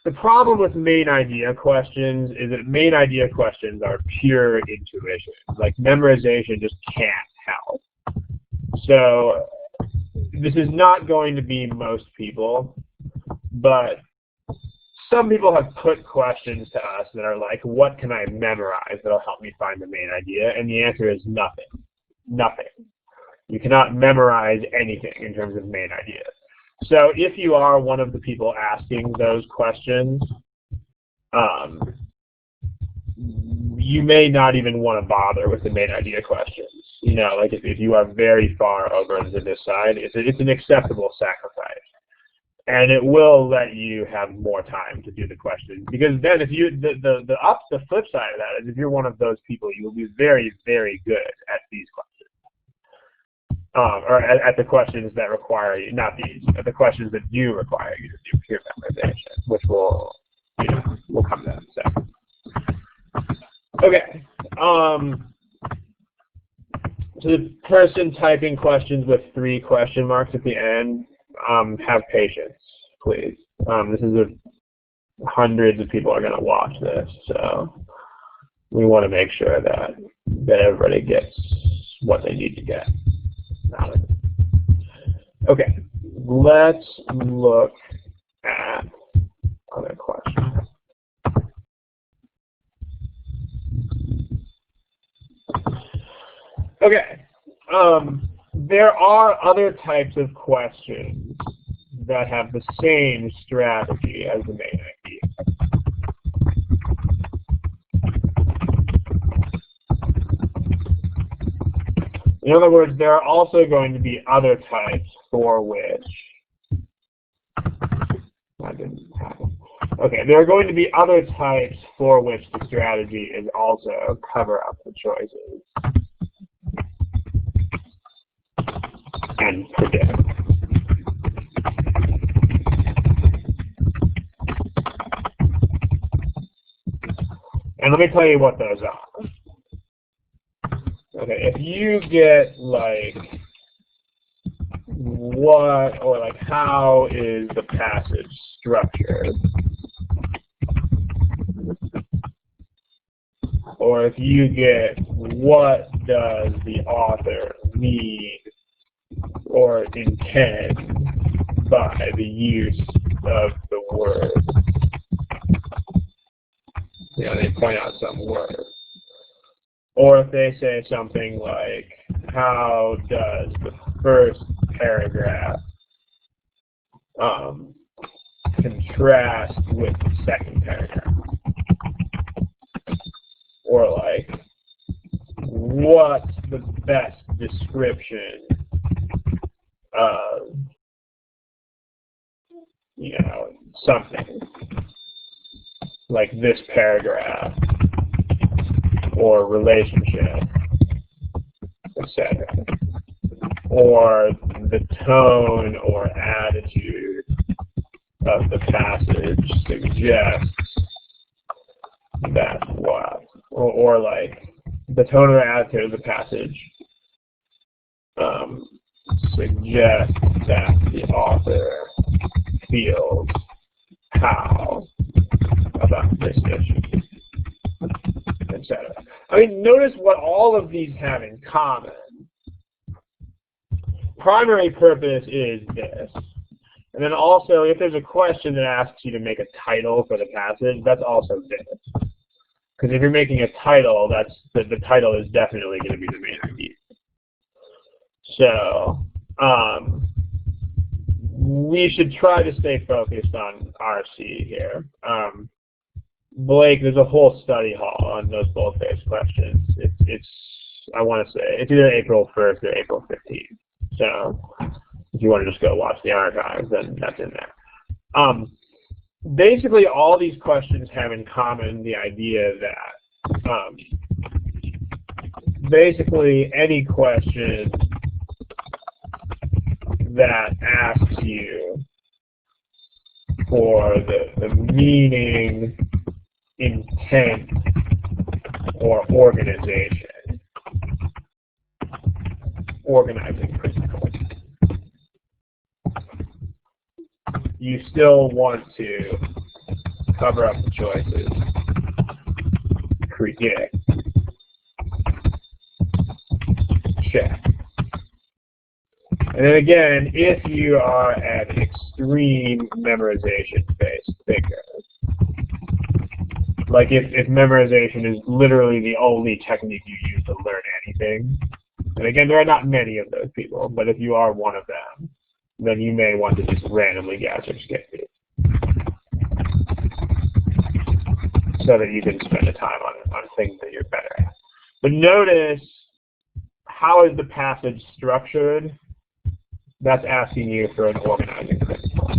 the problem with main idea questions is that main idea questions are pure intuition. Like, memorization just can't help. So this is not going to be most people, but some people have put questions to us that are like, what can I memorize that'll help me find the main idea? And the answer is nothing. Nothing. You cannot memorize anything in terms of main ideas. So if you are one of the people asking those questions, you may not even want to bother with the main idea questions. Like if you are very far over to this side, it's an acceptable sacrifice. And it will let you have more time to do the questions. Because then if you, the flip side of that is if you're one of those people, you will be very, very good at these questions. or at the questions that require you, not these, at the questions that do require you to do pure memorization, which we'll come to in a second. Okay. So the person typing questions with 3 question marks at the end, have patience, please. This is hundreds of people are going to watch this, so we want to make sure that everybody gets what they need to get. Okay, let's look at other questions. Okay, there are other types of questions that have the same strategy as the main idea. In other words, there are also going to be other types for which that didn't happen. Okay, there are going to be other types for which the strategy is also cover up the choices and predict. And let me tell you what those are. Okay, if you get like what or like how is the passage structured, or if you get what does the author mean or intend by the use of the word, you know, they point out some word. Or if they say something like, how does the first paragraph contrast with the second paragraph? Or like, what's the best description of, you know, something like this paragraph or relationship, etc. Or the tone or attitude of the passage suggests that what, or like the tone or attitude of the passage suggests that the author feels how about this issue, etc. I mean, notice what all of these have in common. Primary purpose is this. And then also, if there's a question that asks you to make a title for the passage, that's also this. Because if you're making a title, that's the title is definitely going to be the main idea. So, we should try to stay focused on RC here. Blake, there's a whole study hall on those bold-faced questions. It's I want to say, it's either April 1st or April 15th. So if you want to just go watch the archives, then that's in there. Basically, all these questions have in common the idea that basically any question that asks you for the meaning, intent, or organizing principles, you still want to cover up the choices, predict, check. And then again, if you are an extreme memorization-based thinker, like if memorization is literally the only technique you use to learn anything, and again, there are not many of those people, but if you are one of them, then you may want to just randomly guess or skip it, so that you can spend the time on things that you're better at. But notice, how is the passage structured? That's asking you for an organizing principle.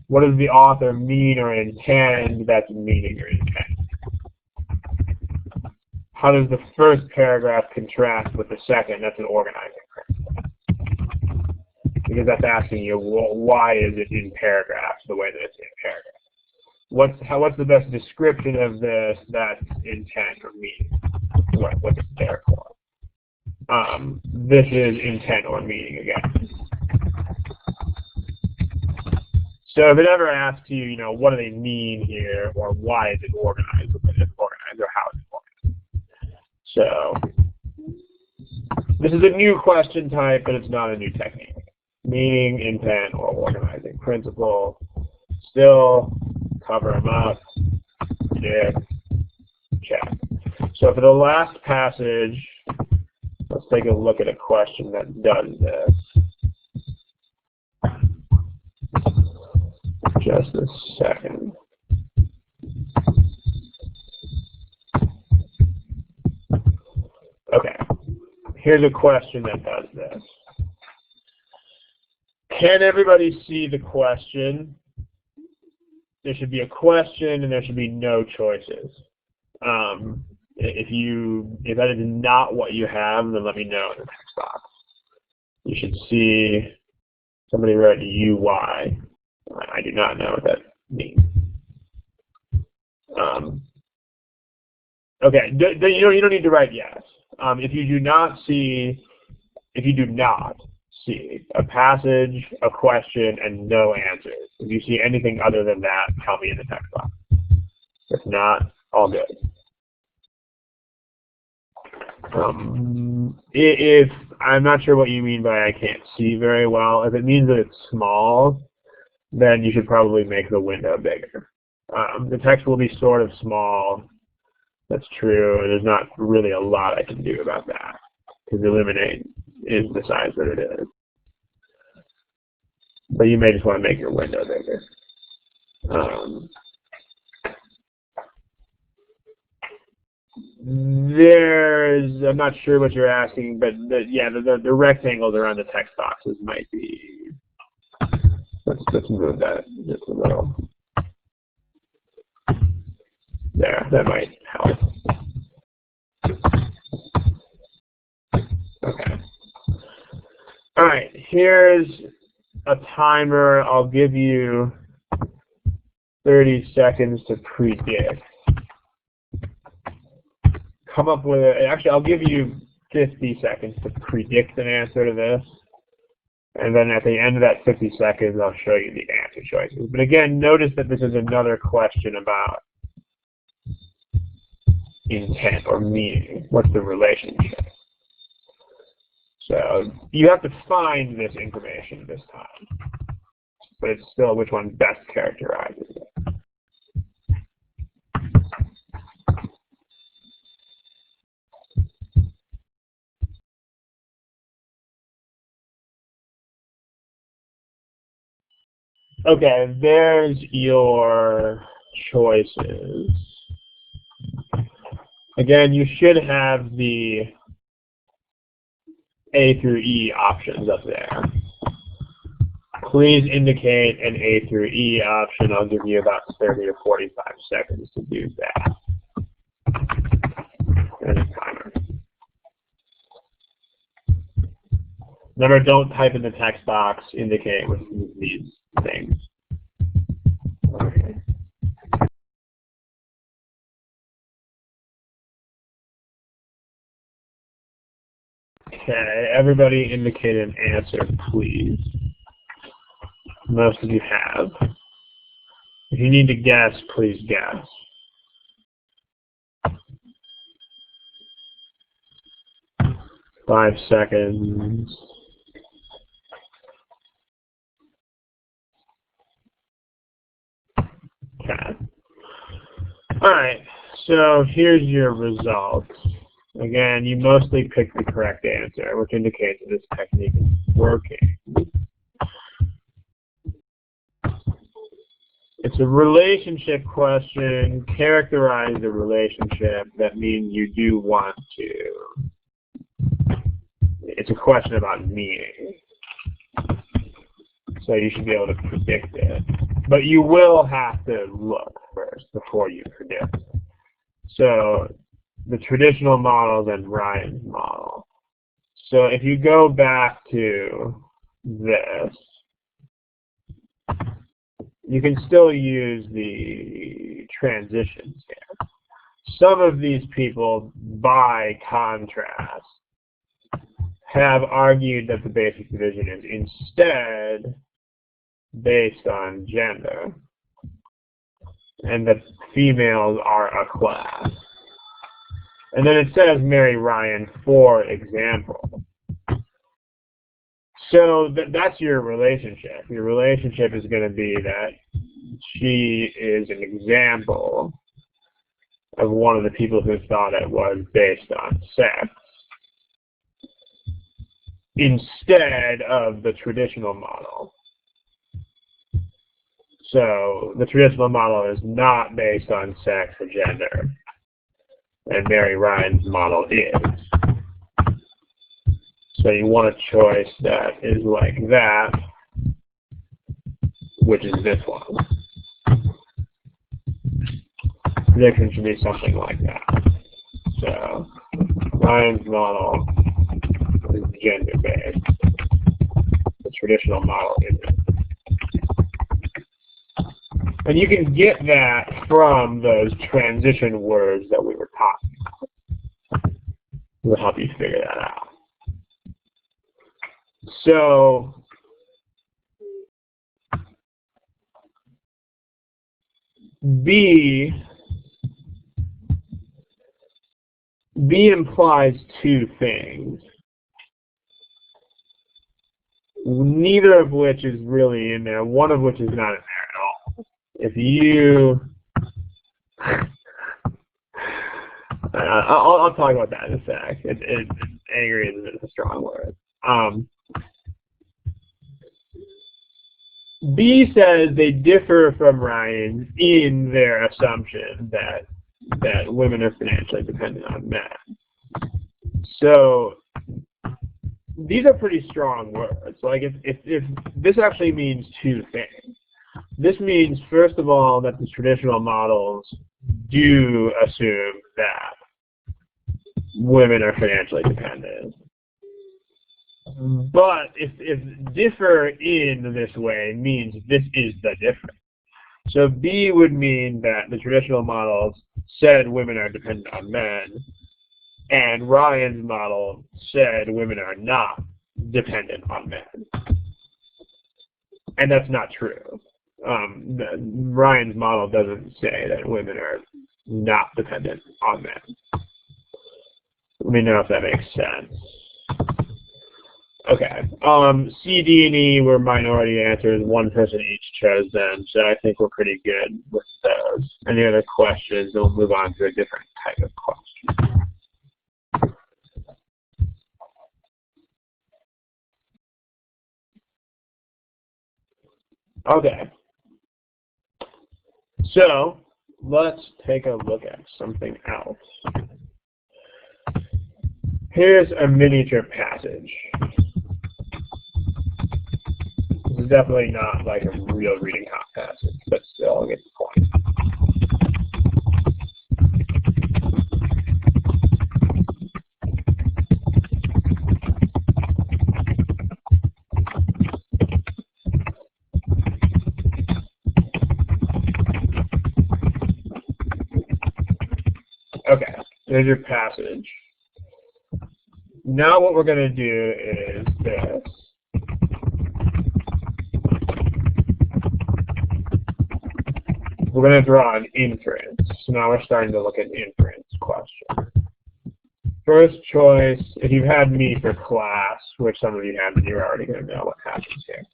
What does the author mean or intend? That's meaning or intent. how does the first paragraph contrast with the second? That's an organizing principle. Because that's asking you, well, why is it in paragraphs the way that it's in paragraphs? What's the best description of this that's intent or meaning? What's it there for? This is intent or meaning again. So if it ever asks you, you know, what do they mean here, or why is it organized, or how is it organized? So this is a new question type, but it's not a new technique. Meaning, intent, or organizing principle. Still, cover them up, predict, check. So for the last passage, let's take a look at a question that does this. Just a second. Okay, here's a question that does this. Can everybody see the question? There should be a question and there should be no choices. If that is not what you have, then let me know in the text box. You should see somebody wrote UI. I do not know what that means. Okay, you don't need to write yes. If you do not see a passage, a question, and no answers, if you see anything other than that, tell me in the text box. If not, all good. If I'm not sure what you mean by I can't see very well, if it means that it's small, then you should probably make the window bigger. The text will be sort of small. That's true. There's not really a lot I can do about that, because Illuminate is the size that it is. But you may just want to make your window bigger. I'm not sure what you're asking, but the rectangles around the text boxes might be. Let's move that just a little. There, that might help. Okay. All right, here's a timer. I'll give you 30 seconds to predict. Come up with actually, I'll give you 50 seconds to predict an answer to this. And then at the end of that 50 seconds, I'll show you the answer choices. But again, notice that this is another question about intent or meaning. What's the relationship? So you have to find this information this time. But it's still which one best characterizes it. Okay, there's your choices. Again, you should have the A through E options up there. Please indicate an A through E option. I'll give you about 30 to 45 seconds to do that. And a timer. Remember, don't type in the text box, indicate with these things. Okay. Okay, everybody indicate an answer, please. Most of you have. If you need to guess, please guess. Five seconds. Okay. All right, so here's your results. Again, you mostly picked the correct answer, which indicates that this technique is working. It's a relationship question. Characterize the relationship. That means you do want to. It's a question about meaning. So you should be able to predict it. But you will have to look first before you predict. So the traditional models and Ryan's model. So if you go back to this, you can still use the transitions here. Some of these people, by contrast, have argued that the basic division is instead based on gender, and that females are a class. And then it says Mary Ryan, for example. So that's your relationship. Your relationship is going to be that she is an example of one of the people who thought it was based on sex, instead of the traditional model. So the traditional model is not based on sex or gender, and Mary Ryan's model is. So you want a choice that is like that, which is this one. Prediction should be something like that. So Ryan's model is gender-based. The traditional model isn't. And you can get that from those transition words that we were talking about. We'll help you figure that out. So B implies two things, neither of which is really in there, one of which is not in there at all. If you, I'll talk about that in a sec. Angry is a strong word. B says they differ from Ryan in their assumption that women are financially dependent on men. So these are pretty strong words. Like if this actually means two things. This means, first of all, that the traditional models do assume that women are financially dependent. But if differ in this way means this is the difference. So B would mean that the traditional models said women are dependent on men, and Ryan's model said women are not dependent on men. And that's not true. Ryan's model doesn't say that women are not dependent on men. Let me know if that makes sense. Okay. C, D, and E were minority answers. One person each chose them, so I think we're pretty good with those. Any other questions? We'll move on to a different type of question. Okay. So let's take a look at something else. Here's a miniature passage. This is definitely not like a real reading comp passage, but still, I'll get the point. Okay, there's your passage. Now what we're going to do is this. We're going to draw an inference. So now we're starting to look at inference question. First choice, if you've had me for class, which some of you have, then you're already going to know what happens here.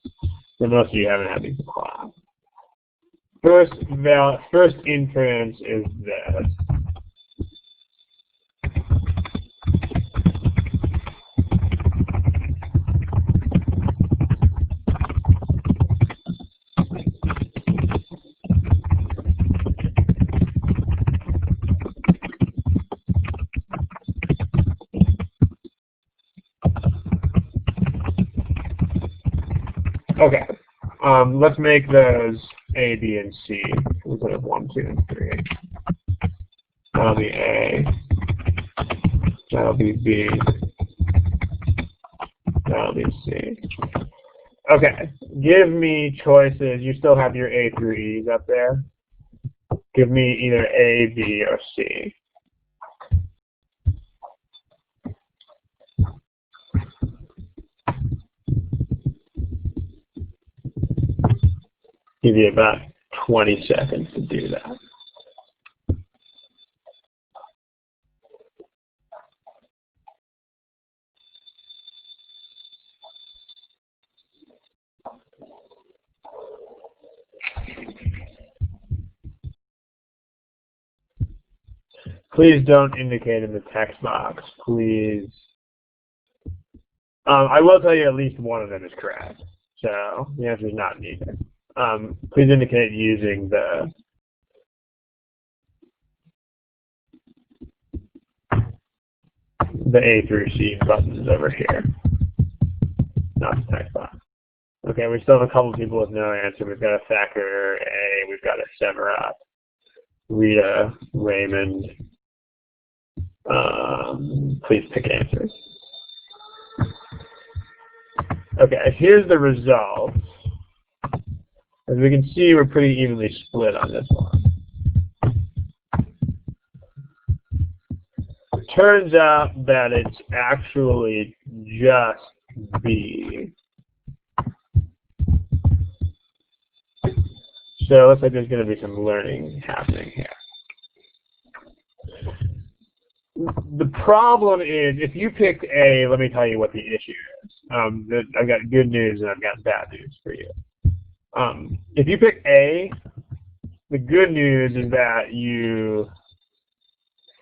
But most of you haven't had me for class. First inference is this. Okay, let's make those A, B, and C instead of 1, 2, and 3. That'll be A, That'll be B. That'll be C. Okay, give me choices. You still have your A through E's up there. Give me either A, B, or C. Give you about 20 seconds to do that. Please don't indicate in the text box, please. I will tell you at least one of them is correct. So the answer is not neither. Please indicate using the A through C buttons over here, not the text box. Okay, we still have a couple people with no answer. We've got a Thacker, A, we've got a Severat, Rita, Raymond. Please pick answers. Okay, here's the results. As we can see, we're pretty evenly split on this one. It turns out that it's actually just B. So it looks like there's going to be some learning happening here. The problem is, if you picked A, let me tell you what the issue is. I've got good news and I've got bad news for you. If you pick A, the good news is that you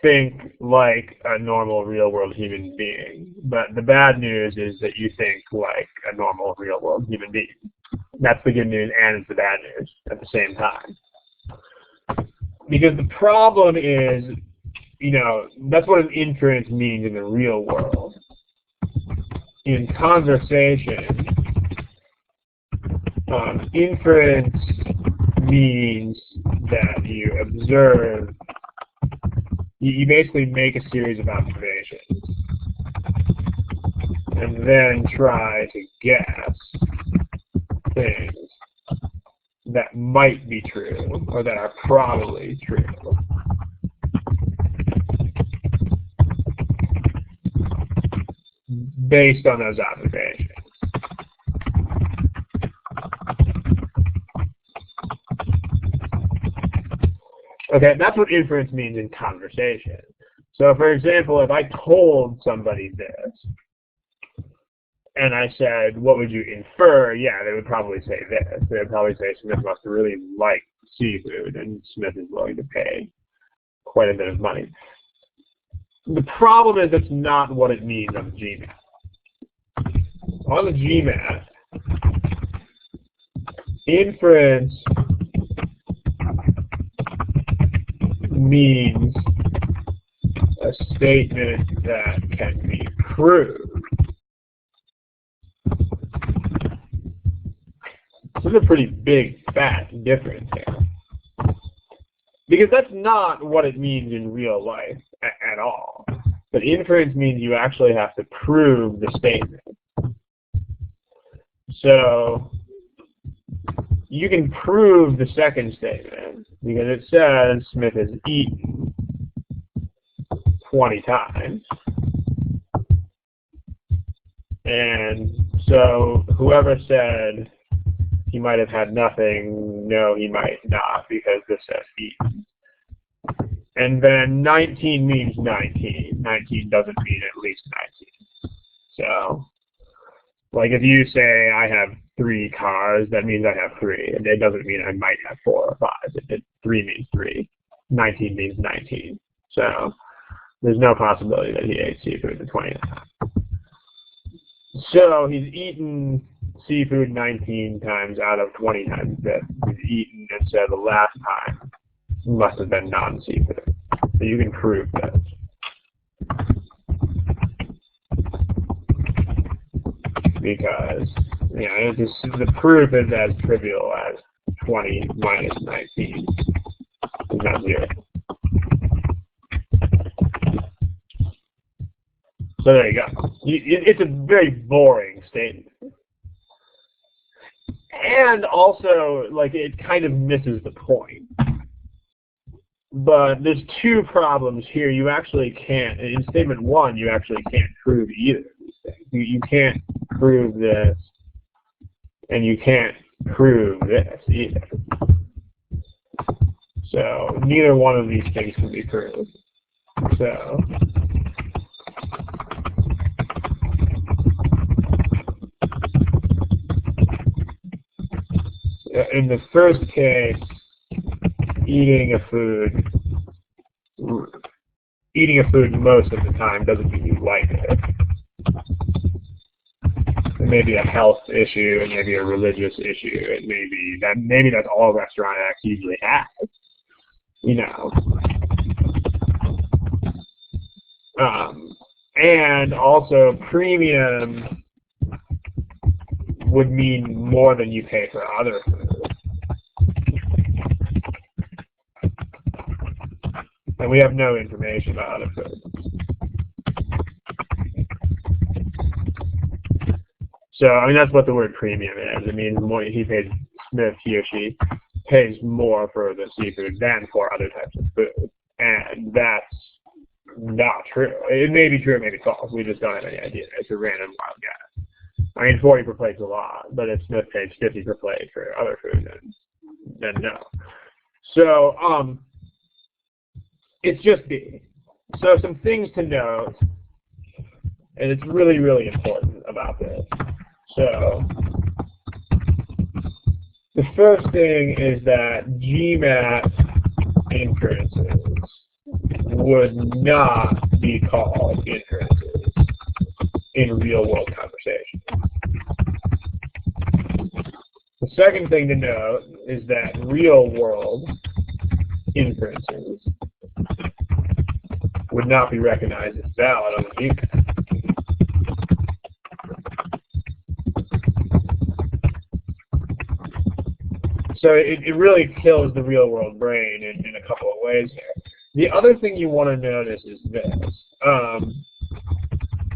think like a normal real-world human being. But the bad news is that you think like a normal real-world human being. That's the good news and it's the bad news at the same time. Because the problem is, you know, that's what an inference means in the real world. In conversation, inference means that you observe, you basically make a series of observations and then try to guess things that might be true or that are probably true. Based on those observations. Okay, that's what inference means in conversation. So for example, if I told somebody this, and I said, what would you infer? Yeah, they would probably say this. They would probably say Smith must really like seafood, and Smith is willing to pay quite a bit of money. The problem is that's not what it means on the GMAT. On the GMAT, inference means a statement that can be proved. This is a pretty big, fat difference here. Because that's not what it means in real life at all. But inference means you actually have to prove the statement. So you can prove the second statement because it says Smith has eaten 20 times. And so whoever said he might have had nothing, no, he might not, because this says eaten. And then 19 means 19. 19 doesn't mean at least 19. So, like if you say I have 3 cars, that means I have 3. And it doesn't mean I might have 4 or 5. 3 means 3. 19 means 19. So, there's no possibility that he ate seafood the 20th time. So, he's eaten seafood 19 times out of 20 times that he's eaten, and so the last time must have been non-seafood. So you can prove this. Because, you know, the proof is as trivial as 20 minus 19 is not 0. So there you go. It's a very boring statement. And also, like, it kind of misses the point. But there's two problems here. You actually can't, in statement one, you actually can't prove either of these things. You can't prove this, and you can't prove this either. So neither one of these things can be proved. So in the first case, eating a food most of the time doesn't mean you like it. It may be a health issue, it may be a religious issue, it may be that maybe that's all restaurant acts usually have. You know. And also premium would mean more than you pay for other food. And we have no information about other food. So, I mean, that's what the word premium is. It means more, he or she pays more for the seafood than for other types of food. And that's not true. It may be true, it may be false. We just don't have any idea. It's a random wild guess. I mean, 40 per plate's a lot, but if Smith pays 50 per plate for other food, then no. So, it's just B. So some things to note, and it's really, really important about this. So the first thing is that GMAT inferences would not be called inferences in real-world conversation. The second thing to note is that real-world inferences would not be recognized as valid on the GMAT. So it really kills the real-world brain in a couple of ways here. The other thing you want to notice is this.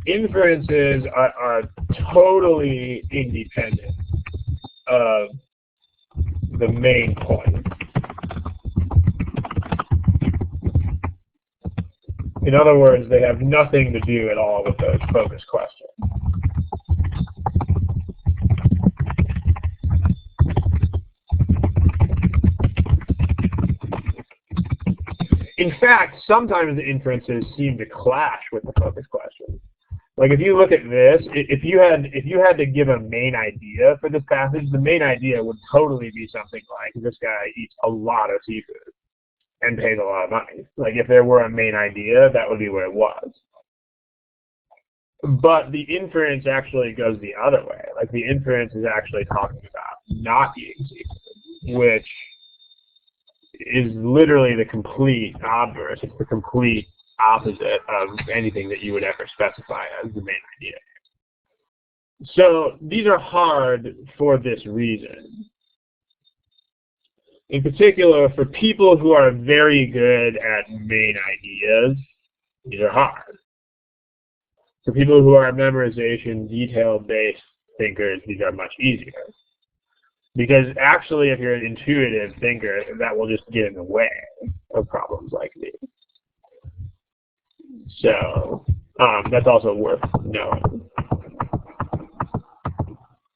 Inferences are totally independent of the main point. In other words, they have nothing to do at all with those focus questions. In fact, sometimes the inferences seem to clash with the focus question. Like if you look at this, if you had to give a main idea for this passage, the main idea would totally be something like this guy eats a lot of seafood and pays a lot of money. Like if there were a main idea, that would be what it was. But the inference actually goes the other way. Like the inference is actually talking about not eating seafood, which is literally the complete obverse. It's the complete opposite of anything that you would ever specify as the main idea. So these are hard for this reason. In particular, for people who are very good at main ideas, these are hard. For people who are memorization, detail-based thinkers, these are much easier. Because actually, if you're an intuitive thinker, that will just get in the way of problems like these. So that's also worth knowing.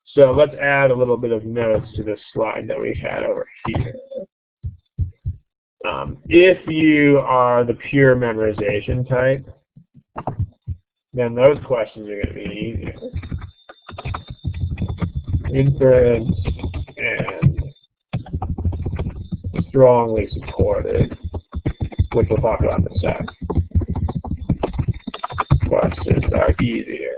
So let's add a little bit of notes to this slide that we had over here. If you are the pure memorization type, then those questions are going to be easier. Inference and strongly supported, which we'll talk about in a sec. Questions are easier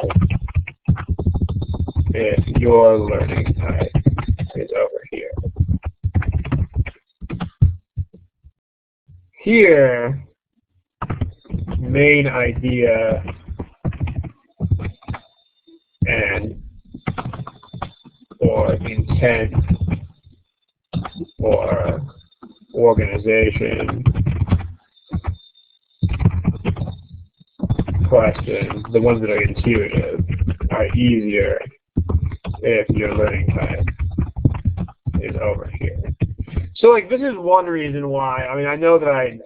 if your learning type is over here. Here, main idea and or intent or organization questions, the ones that are intuitive, are easier if your learning type is over here. So like this is one reason why, I mean, I know that I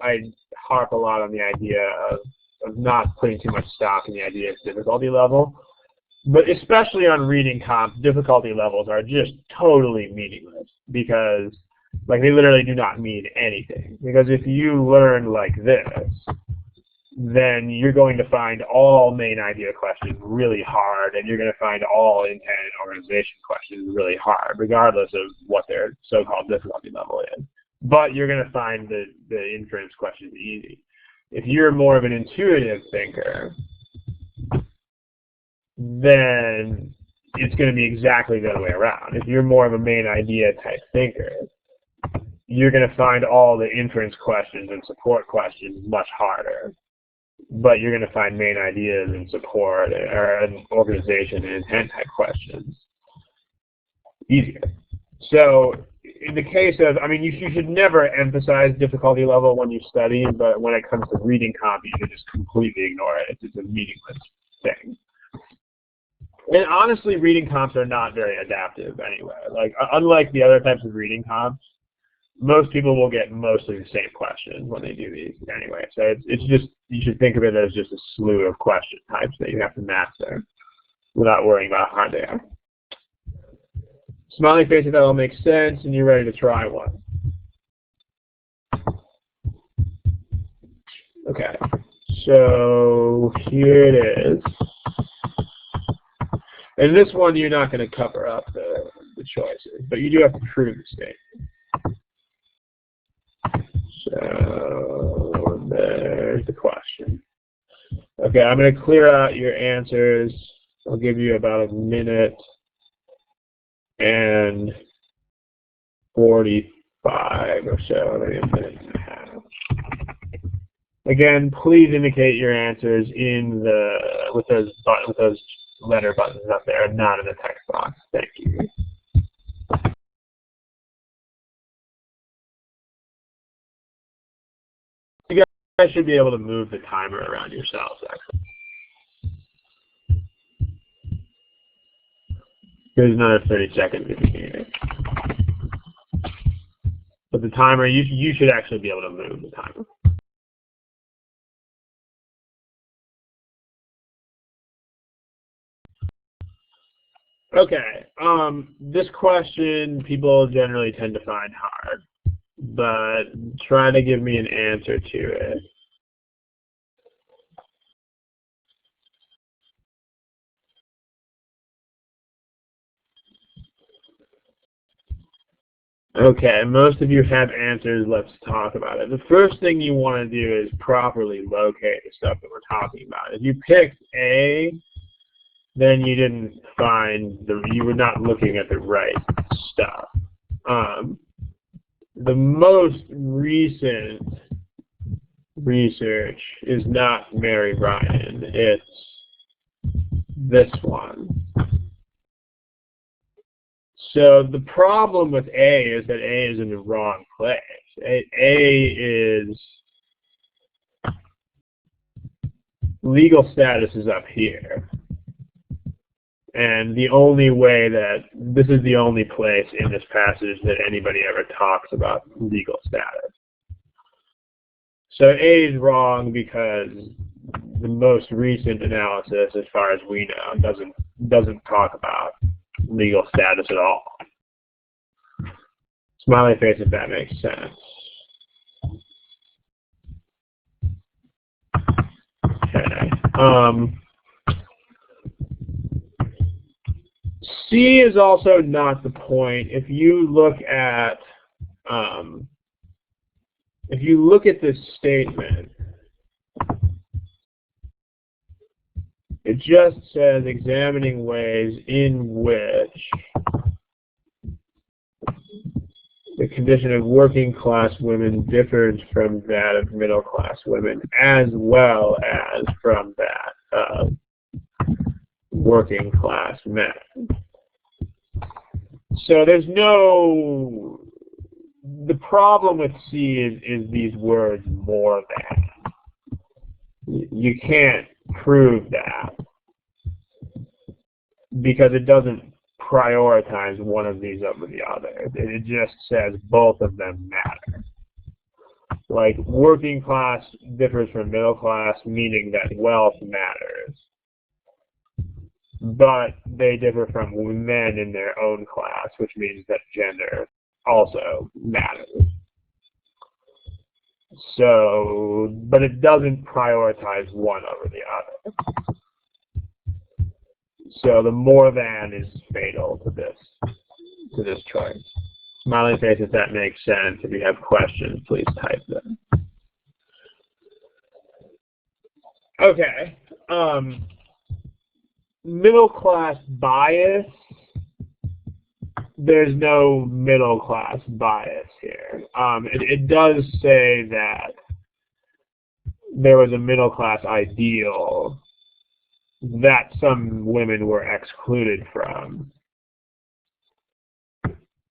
harp a lot on the idea of not putting too much stock in the idea of difficulty level, but especially on reading comps, difficulty levels are just totally meaningless because like they literally do not mean anything. Because if you learn like this, then you're going to find all main idea questions really hard, and you're going to find all intent and organization questions really hard, regardless of what their so-called difficulty level is. But you're going to find the inference questions easy. If you're more of an intuitive thinker, then it's going to be exactly the other way around. If you're more of a main idea type thinker, you're going to find all the inference questions and support questions much harder. But you're going to find main ideas and support or organization and intent type questions easier. So in the case of, I mean, you should never emphasize difficulty level when you study, but when it comes to reading comp, you should just completely ignore it. It's a meaningless thing. And honestly, reading comps are not very adaptive anyway. Like, unlike the other types of reading comps, most people will get mostly the same questions when they do these anyway. So it's just, you should think of it as just a slew of question types that you have to master without worrying about how hard they are. Smiling face if that all makes sense and you're ready to try one. Okay, so here it is. And this one you're not going to cover up the choices, but you do have to prove the statement. So there's the question. Okay, I'm going to clear out your answers. I'll give you about a minute and 45 or so, maybe a minute and a half. Again, please indicate your answers in the with those letter buttons up there, not in the text box. Thank you. You guys should be able to move the timer around yourselves, actually. There's another 30 seconds if you need it. But the timer, you should actually be able to move the timer. Okay, this question people generally tend to find hard, but try to give me an answer to it. Okay, most of you have answers. Let's talk about it. The first thing you want to do is properly locate the stuff that we're talking about. If you picked A, then you didn't find you were not looking at the right stuff. The most recent research is not Mary Ryan, it's this one. So the problem with A is that A is in the wrong place. A is legal status is up here. And the only way that, this is the only place in this passage that anybody ever talks about legal status. So A is wrong because the most recent analysis, as far as we know, doesn't talk about legal status at all. Smiley face if that makes sense. Okay. C is also not the point. If you look at this statement, it just says examining ways in which the condition of working class women differs from that of middle class women, as well as from that of working class men. So there's no, the problem with C is these words more than. You can't prove that because it doesn't prioritize one of these over the other. It just says both of them matter. Like working class differs from middle class, meaning that wealth matters. But they differ from men in their own class, which means that gender also matters. So, but it doesn't prioritize one over the other. So the more than is fatal to this choice. Smiling face if that makes sense. If you have questions, please type them. Okay. Middle class bias. There's no middle class bias here. It does say that there was a middle class ideal that some women were excluded from.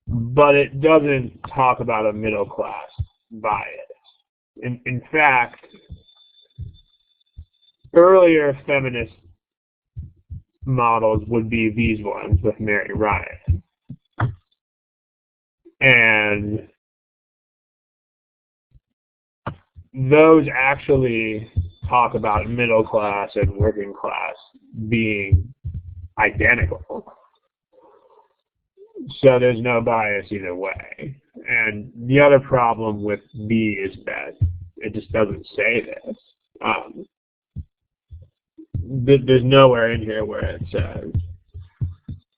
But it doesn't talk about a middle class bias. In fact, earlier feminist models would be these ones with Mary Ryan. And those actually talk about middle class and working class being identical. So there's no bias either way. And the other problem with B is that it just doesn't say this. There's nowhere in here where it says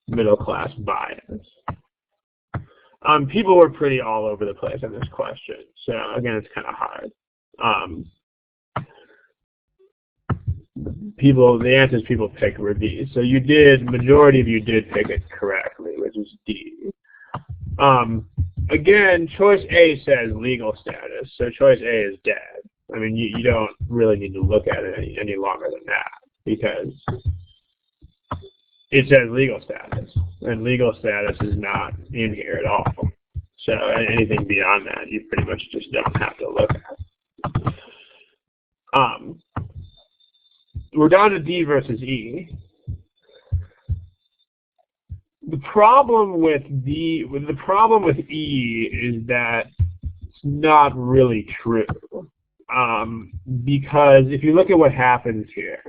middle class bias. People were pretty all over the place on this question. So again, it's kind of hard. The answers people picked were D. So majority of you did pick it correctly, which is D. Again, choice A says legal status, so choice A is dead. I mean, you don't really need to look at it any longer than that, because it says legal status, and legal status is not in here at all. So anything beyond that, you pretty much just don't have to look at. We're down to D versus E. The problem with E is that it's not really true. Because if you look at what happens here,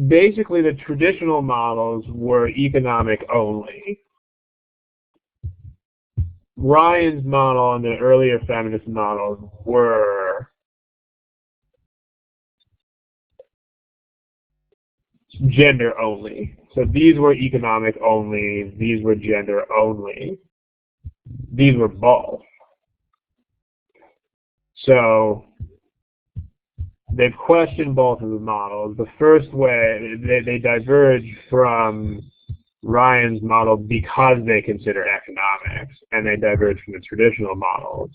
basically the traditional models were economic only. Ryan's model and the earlier feminist models were gender only. So these were economic only, these were gender only, these were both. So they've questioned both of the models. The first way, they diverge from Ryan's model because they consider economics, and they diverge from the traditional models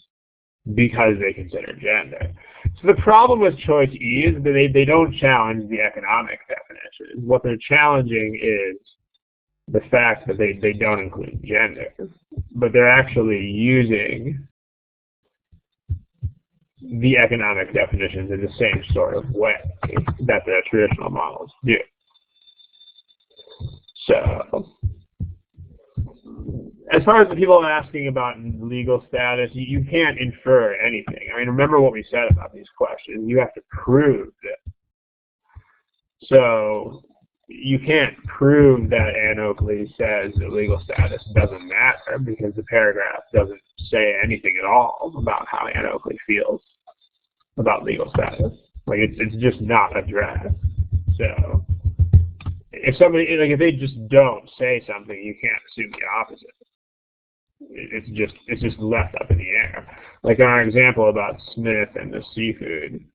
because they consider gender. So the problem with choice E is that they don't challenge the economic definition. What they're challenging is the fact that they don't include gender, but they're actually using the economic definitions in the same sort of way that the traditional models do. So, as far as the people asking about legal status, you can't infer anything. I mean, remember what we said about these questions. You have to prove it. So, you can't prove that Ann Oakley says that legal status doesn't matter because the paragraph doesn't say anything at all about how Ann Oakley feels about legal status. Like, it's just not addressed. So, if they just don't say something, you can't assume the opposite. It's just left up in the air. Like in our example about Smith and the seafood,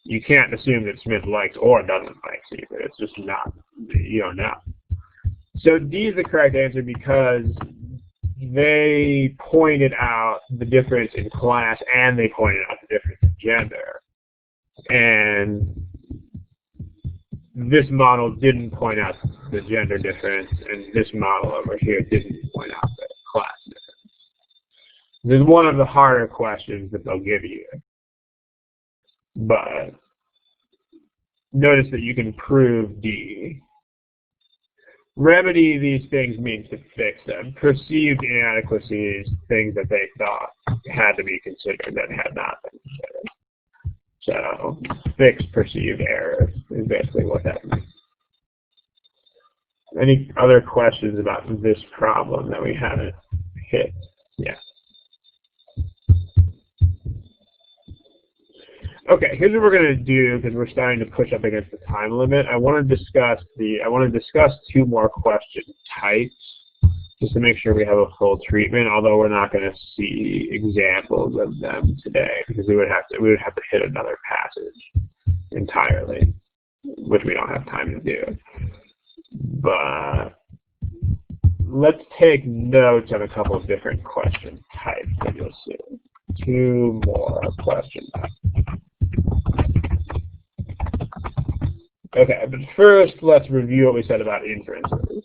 you can't assume that Smith likes or doesn't like seafood. It's just not. You don't know. So D is the correct answer because they pointed out the difference in class and they pointed out the difference in gender. And this model didn't point out the gender difference, and this model over here didn't point out the class difference. This is one of the harder questions that they'll give you. But notice that you can prove D. Remedy these things means to fix them. Perceived inadequacies, things that they thought had to be considered that had not been considered. So, fix perceived errors is basically what that means. Any other questions about this problem that we haven't hit yet? Okay, here's what we're going to do because we're starting to push up against the time limit. I want to discuss two more question types just to make sure we have a full treatment, although we're not going to see examples of them today because we would have to hit another passage entirely, which we don't have time to do. But let's take notes on a couple of different question types that you'll see. Two more question types. Okay, but first let's review what we said about inferences.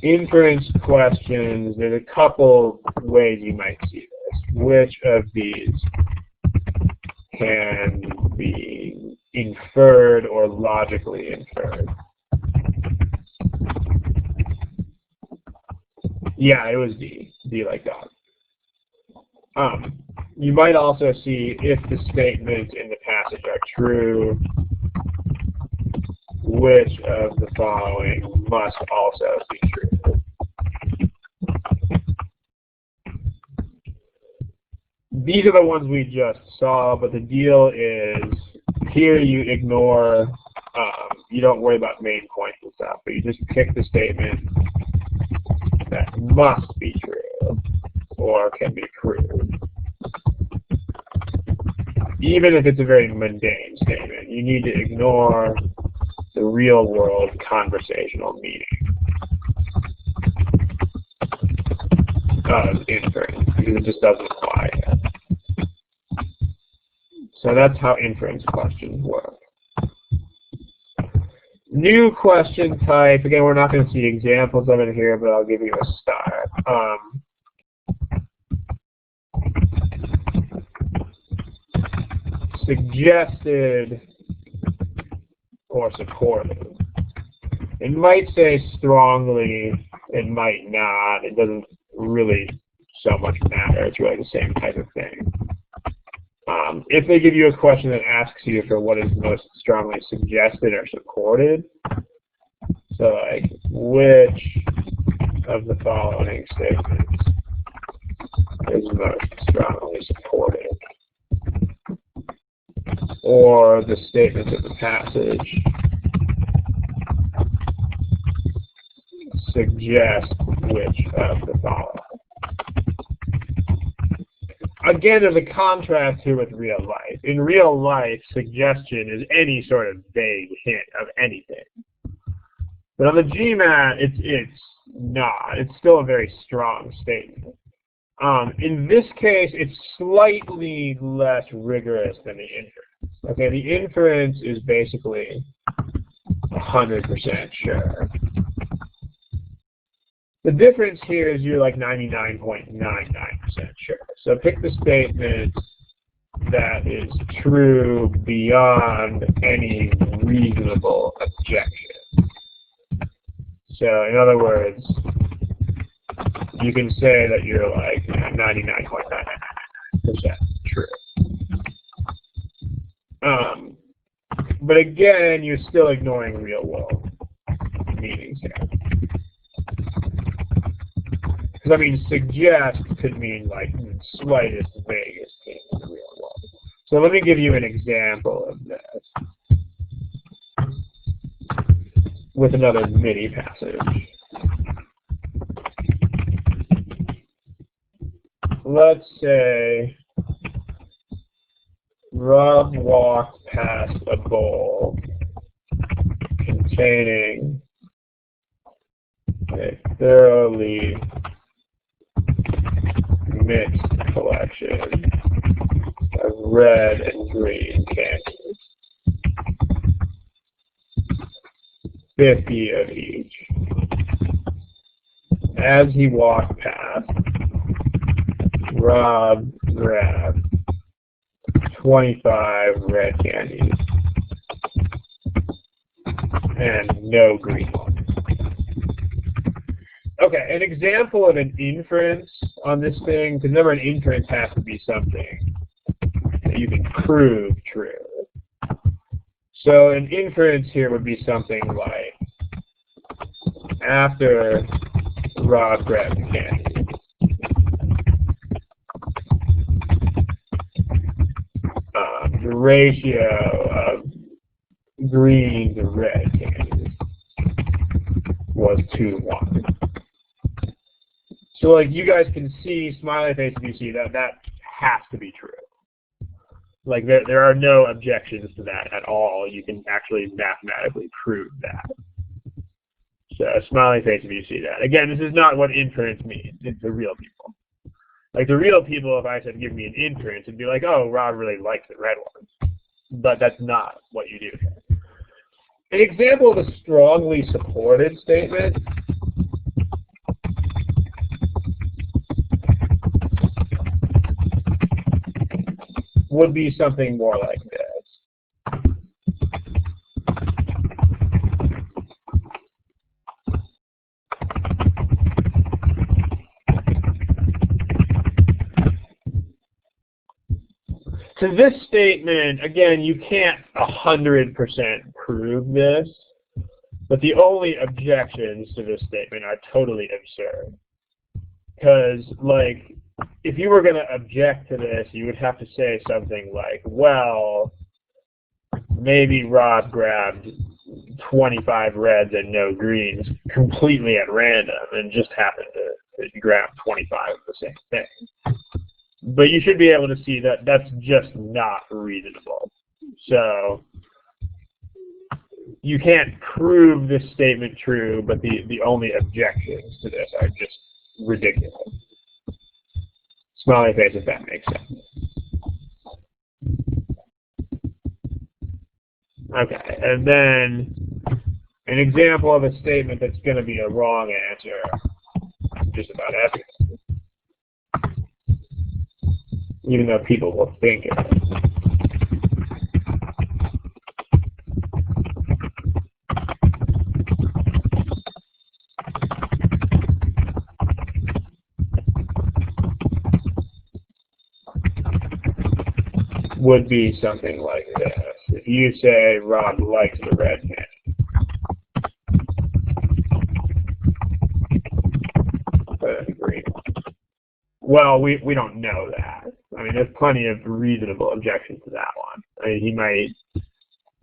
Inference questions, there's a couple ways you might see this. Which of these can be inferred or logically inferred? Yeah, it was D. D like dog. You might also see if the statements in the passage are true, which of the following must also be true. These are the ones we just saw, but the deal is here you ignore, you don't worry about main points and stuff, but you just pick the statement that must be true or can be proved. Even if it's a very mundane statement, you need to ignore the real-world conversational meaning of inference, because it just doesn't apply yet. So that's how inference questions work. New question type, again, we're not going to see examples of it here, but I'll give you a start. Suggested or supported. It might say strongly, it might not. It doesn't really so much matter. It's really the same type of thing. If they give you a question that asks you for what is most strongly suggested or supported, so like, which of the following statements is most strongly supported? Or the statements of the passage suggest which of the following. Again, there's a contrast here with real life. In real life, suggestion is any sort of vague hint of anything. But on the GMAT, it's not. It's still a very strong statement. In this case, it's slightly less rigorous than the inference. Okay, the inference is basically 100% sure. The difference here is you're like 99.99% sure. So pick the statement that is true beyond any reasonable objection. So in other words, you can say that you're like 99.999% true. But again, you're still ignoring real world meanings here. Because I mean, suggest could mean like slightest, vaguest thing in the real world. So let me give you an example of this with another mini passage. Let's say Rob walked past a bowl containing a thoroughly mixed collection of red and green candies, 50 of each. As he walked past, Rob grabbed 25 red candies and no green ones. Okay, an example of an inference on this thing, because remember an inference has to be something that you can prove true. So an inference here would be something like, after Rob grabbed the candy, the ratio of green to red candies was 2-to-1. So like you guys can see, smiley face, if you see that, that has to be true. Like there are no objections to that at all. You can actually mathematically prove that. So smiley face if you see that. Again, this is not what inference means. It's the real people. Like the real people, if I said give me an inference, it'd be like, oh, Rob really likes the red ones. But that's not what you do here. An example of a strongly supported statement would be something more like this. So this statement, again, you can't 100% prove this, but the only objections to this statement are totally absurd. Because, like, if you were going to object to this, you would have to say something like, well, maybe Rob grabbed 25 reds and no greens completely at random and just happened to grab 25 of the same thing. But you should be able to see that that's just not reasonable. So you can't prove this statement true, but the only objections to this are just ridiculous. Smiley face if that makes sense. Okay, and then an example of a statement that's going to be a wrong answer just about everything, even though people will think it. Would be something like this. If you say Rob likes the red candy, the green one. Well, we don't know that. I mean, there's plenty of reasonable objections to that one. I mean, he might,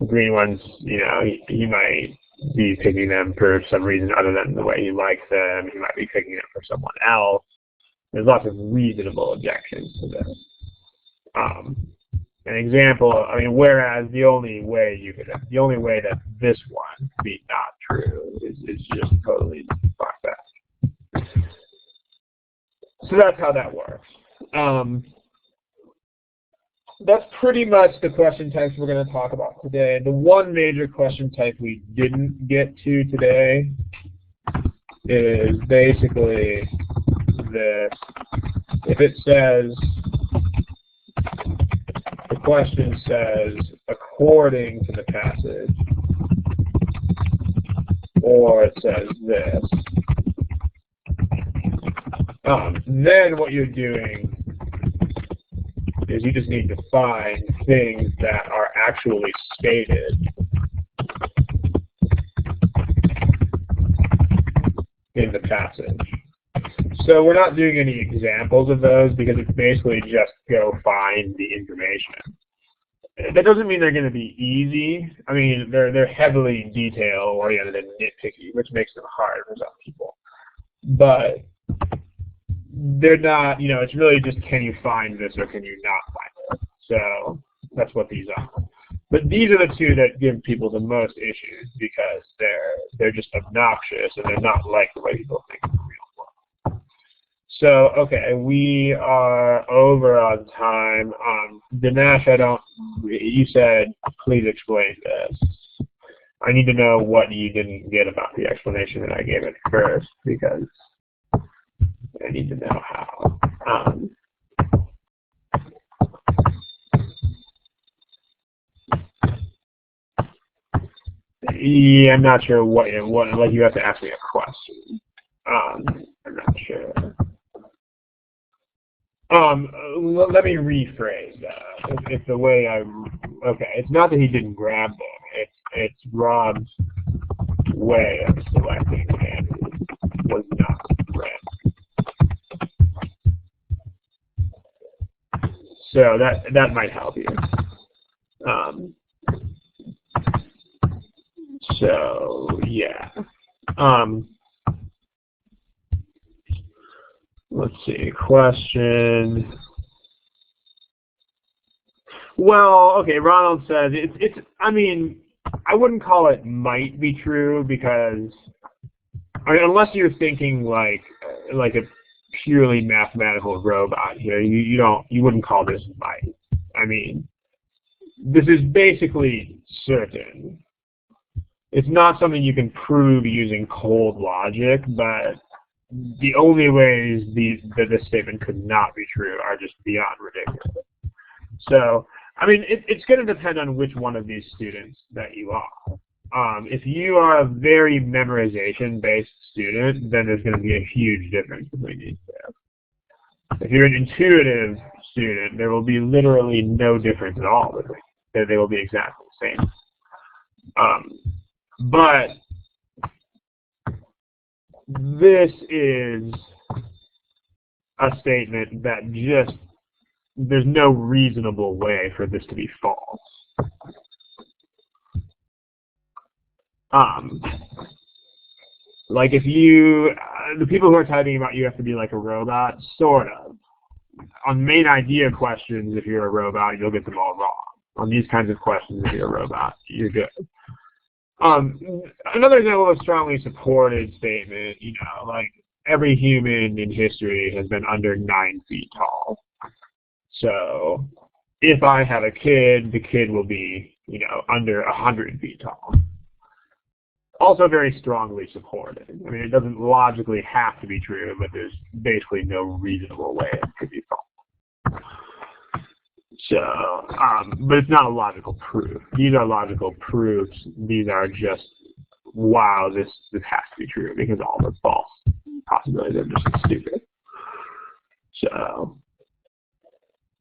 green ones, you know, he might be picking them for some reason other than the way he likes them. He might be picking them for someone else. There's lots of reasonable objections to this. An example, I mean, whereas the only way that this one could be not true is just totally fucked up. So that's how that works. That's pretty much the question types we're going to talk about today. The one major question type we didn't get to today is basically this. If it says, the question says, according to the passage, or it says this, then what you're doing is you just need to find things that are actually stated in the passage. So we're not doing any examples of those because it's basically just go find the information. That doesn't mean they're going to be easy. I mean, they're heavily detail-oriented and nitpicky, which makes them hard for some people. But they're not, you know, it's really just can you find this or can you not find it. So that's what these are. But these are the two that give people the most issues because they're just obnoxious and they're not like the way people think of the real world. So, okay, we are over on time. Dinesh, you said, please explain this. I need to know what you didn't get about the explanation that I gave at first because I need to know how. Yeah, I'm not sure what like you have to ask me a question. I'm not sure. Let me rephrase that. It's the way okay. It's not that he didn't grab them. It's Rob's way of selecting candidates was not correct. So that might help you. So yeah. Let's see. Question. Well, okay. Ronald says it's. I mean, I wouldn't call it might be true because, I mean, unless you're thinking like a purely mathematical robot here, you wouldn't call this might. I mean, this is basically certain. It's not something you can prove using cold logic, but the only ways that this statement could not be true are just beyond ridiculous. So, I mean, it's going to depend on which one of these students that you are. If you are a very memorization-based student, then there's going to be a huge difference between these two. If you're an intuitive student, there will be literally no difference at all between them. They will be exactly the same. But this is a statement that just, there's no reasonable way for this to be false. Like if the people who are typing about you have to be like a robot, sort of. On main idea questions, if you're a robot, you'll get them all wrong. On these kinds of questions, if you're a robot, you're good. Another example of a strongly supported statement, like every human in history has been under 9 feet tall. So if I have a kid, the kid will be, under 100 feet tall. Also very strongly supported. I mean, it doesn't logically have to be true, but there's basically no reasonable way it could be false. So, but it's not a logical proof. These are logical proofs. These are just, wow, this has to be true because all the false possibilities are just stupid. So,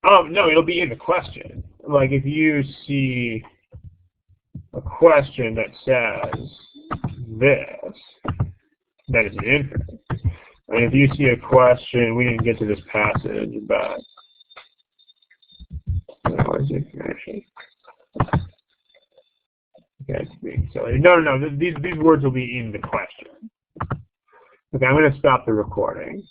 no, it'll be in the question. Like if you see a question that says this, that is an inference. And if you see a question, we didn't get to this passage, but what is it actually? Okay, it's being silly. No. These words will be in the question. Okay, I'm going to stop the recording.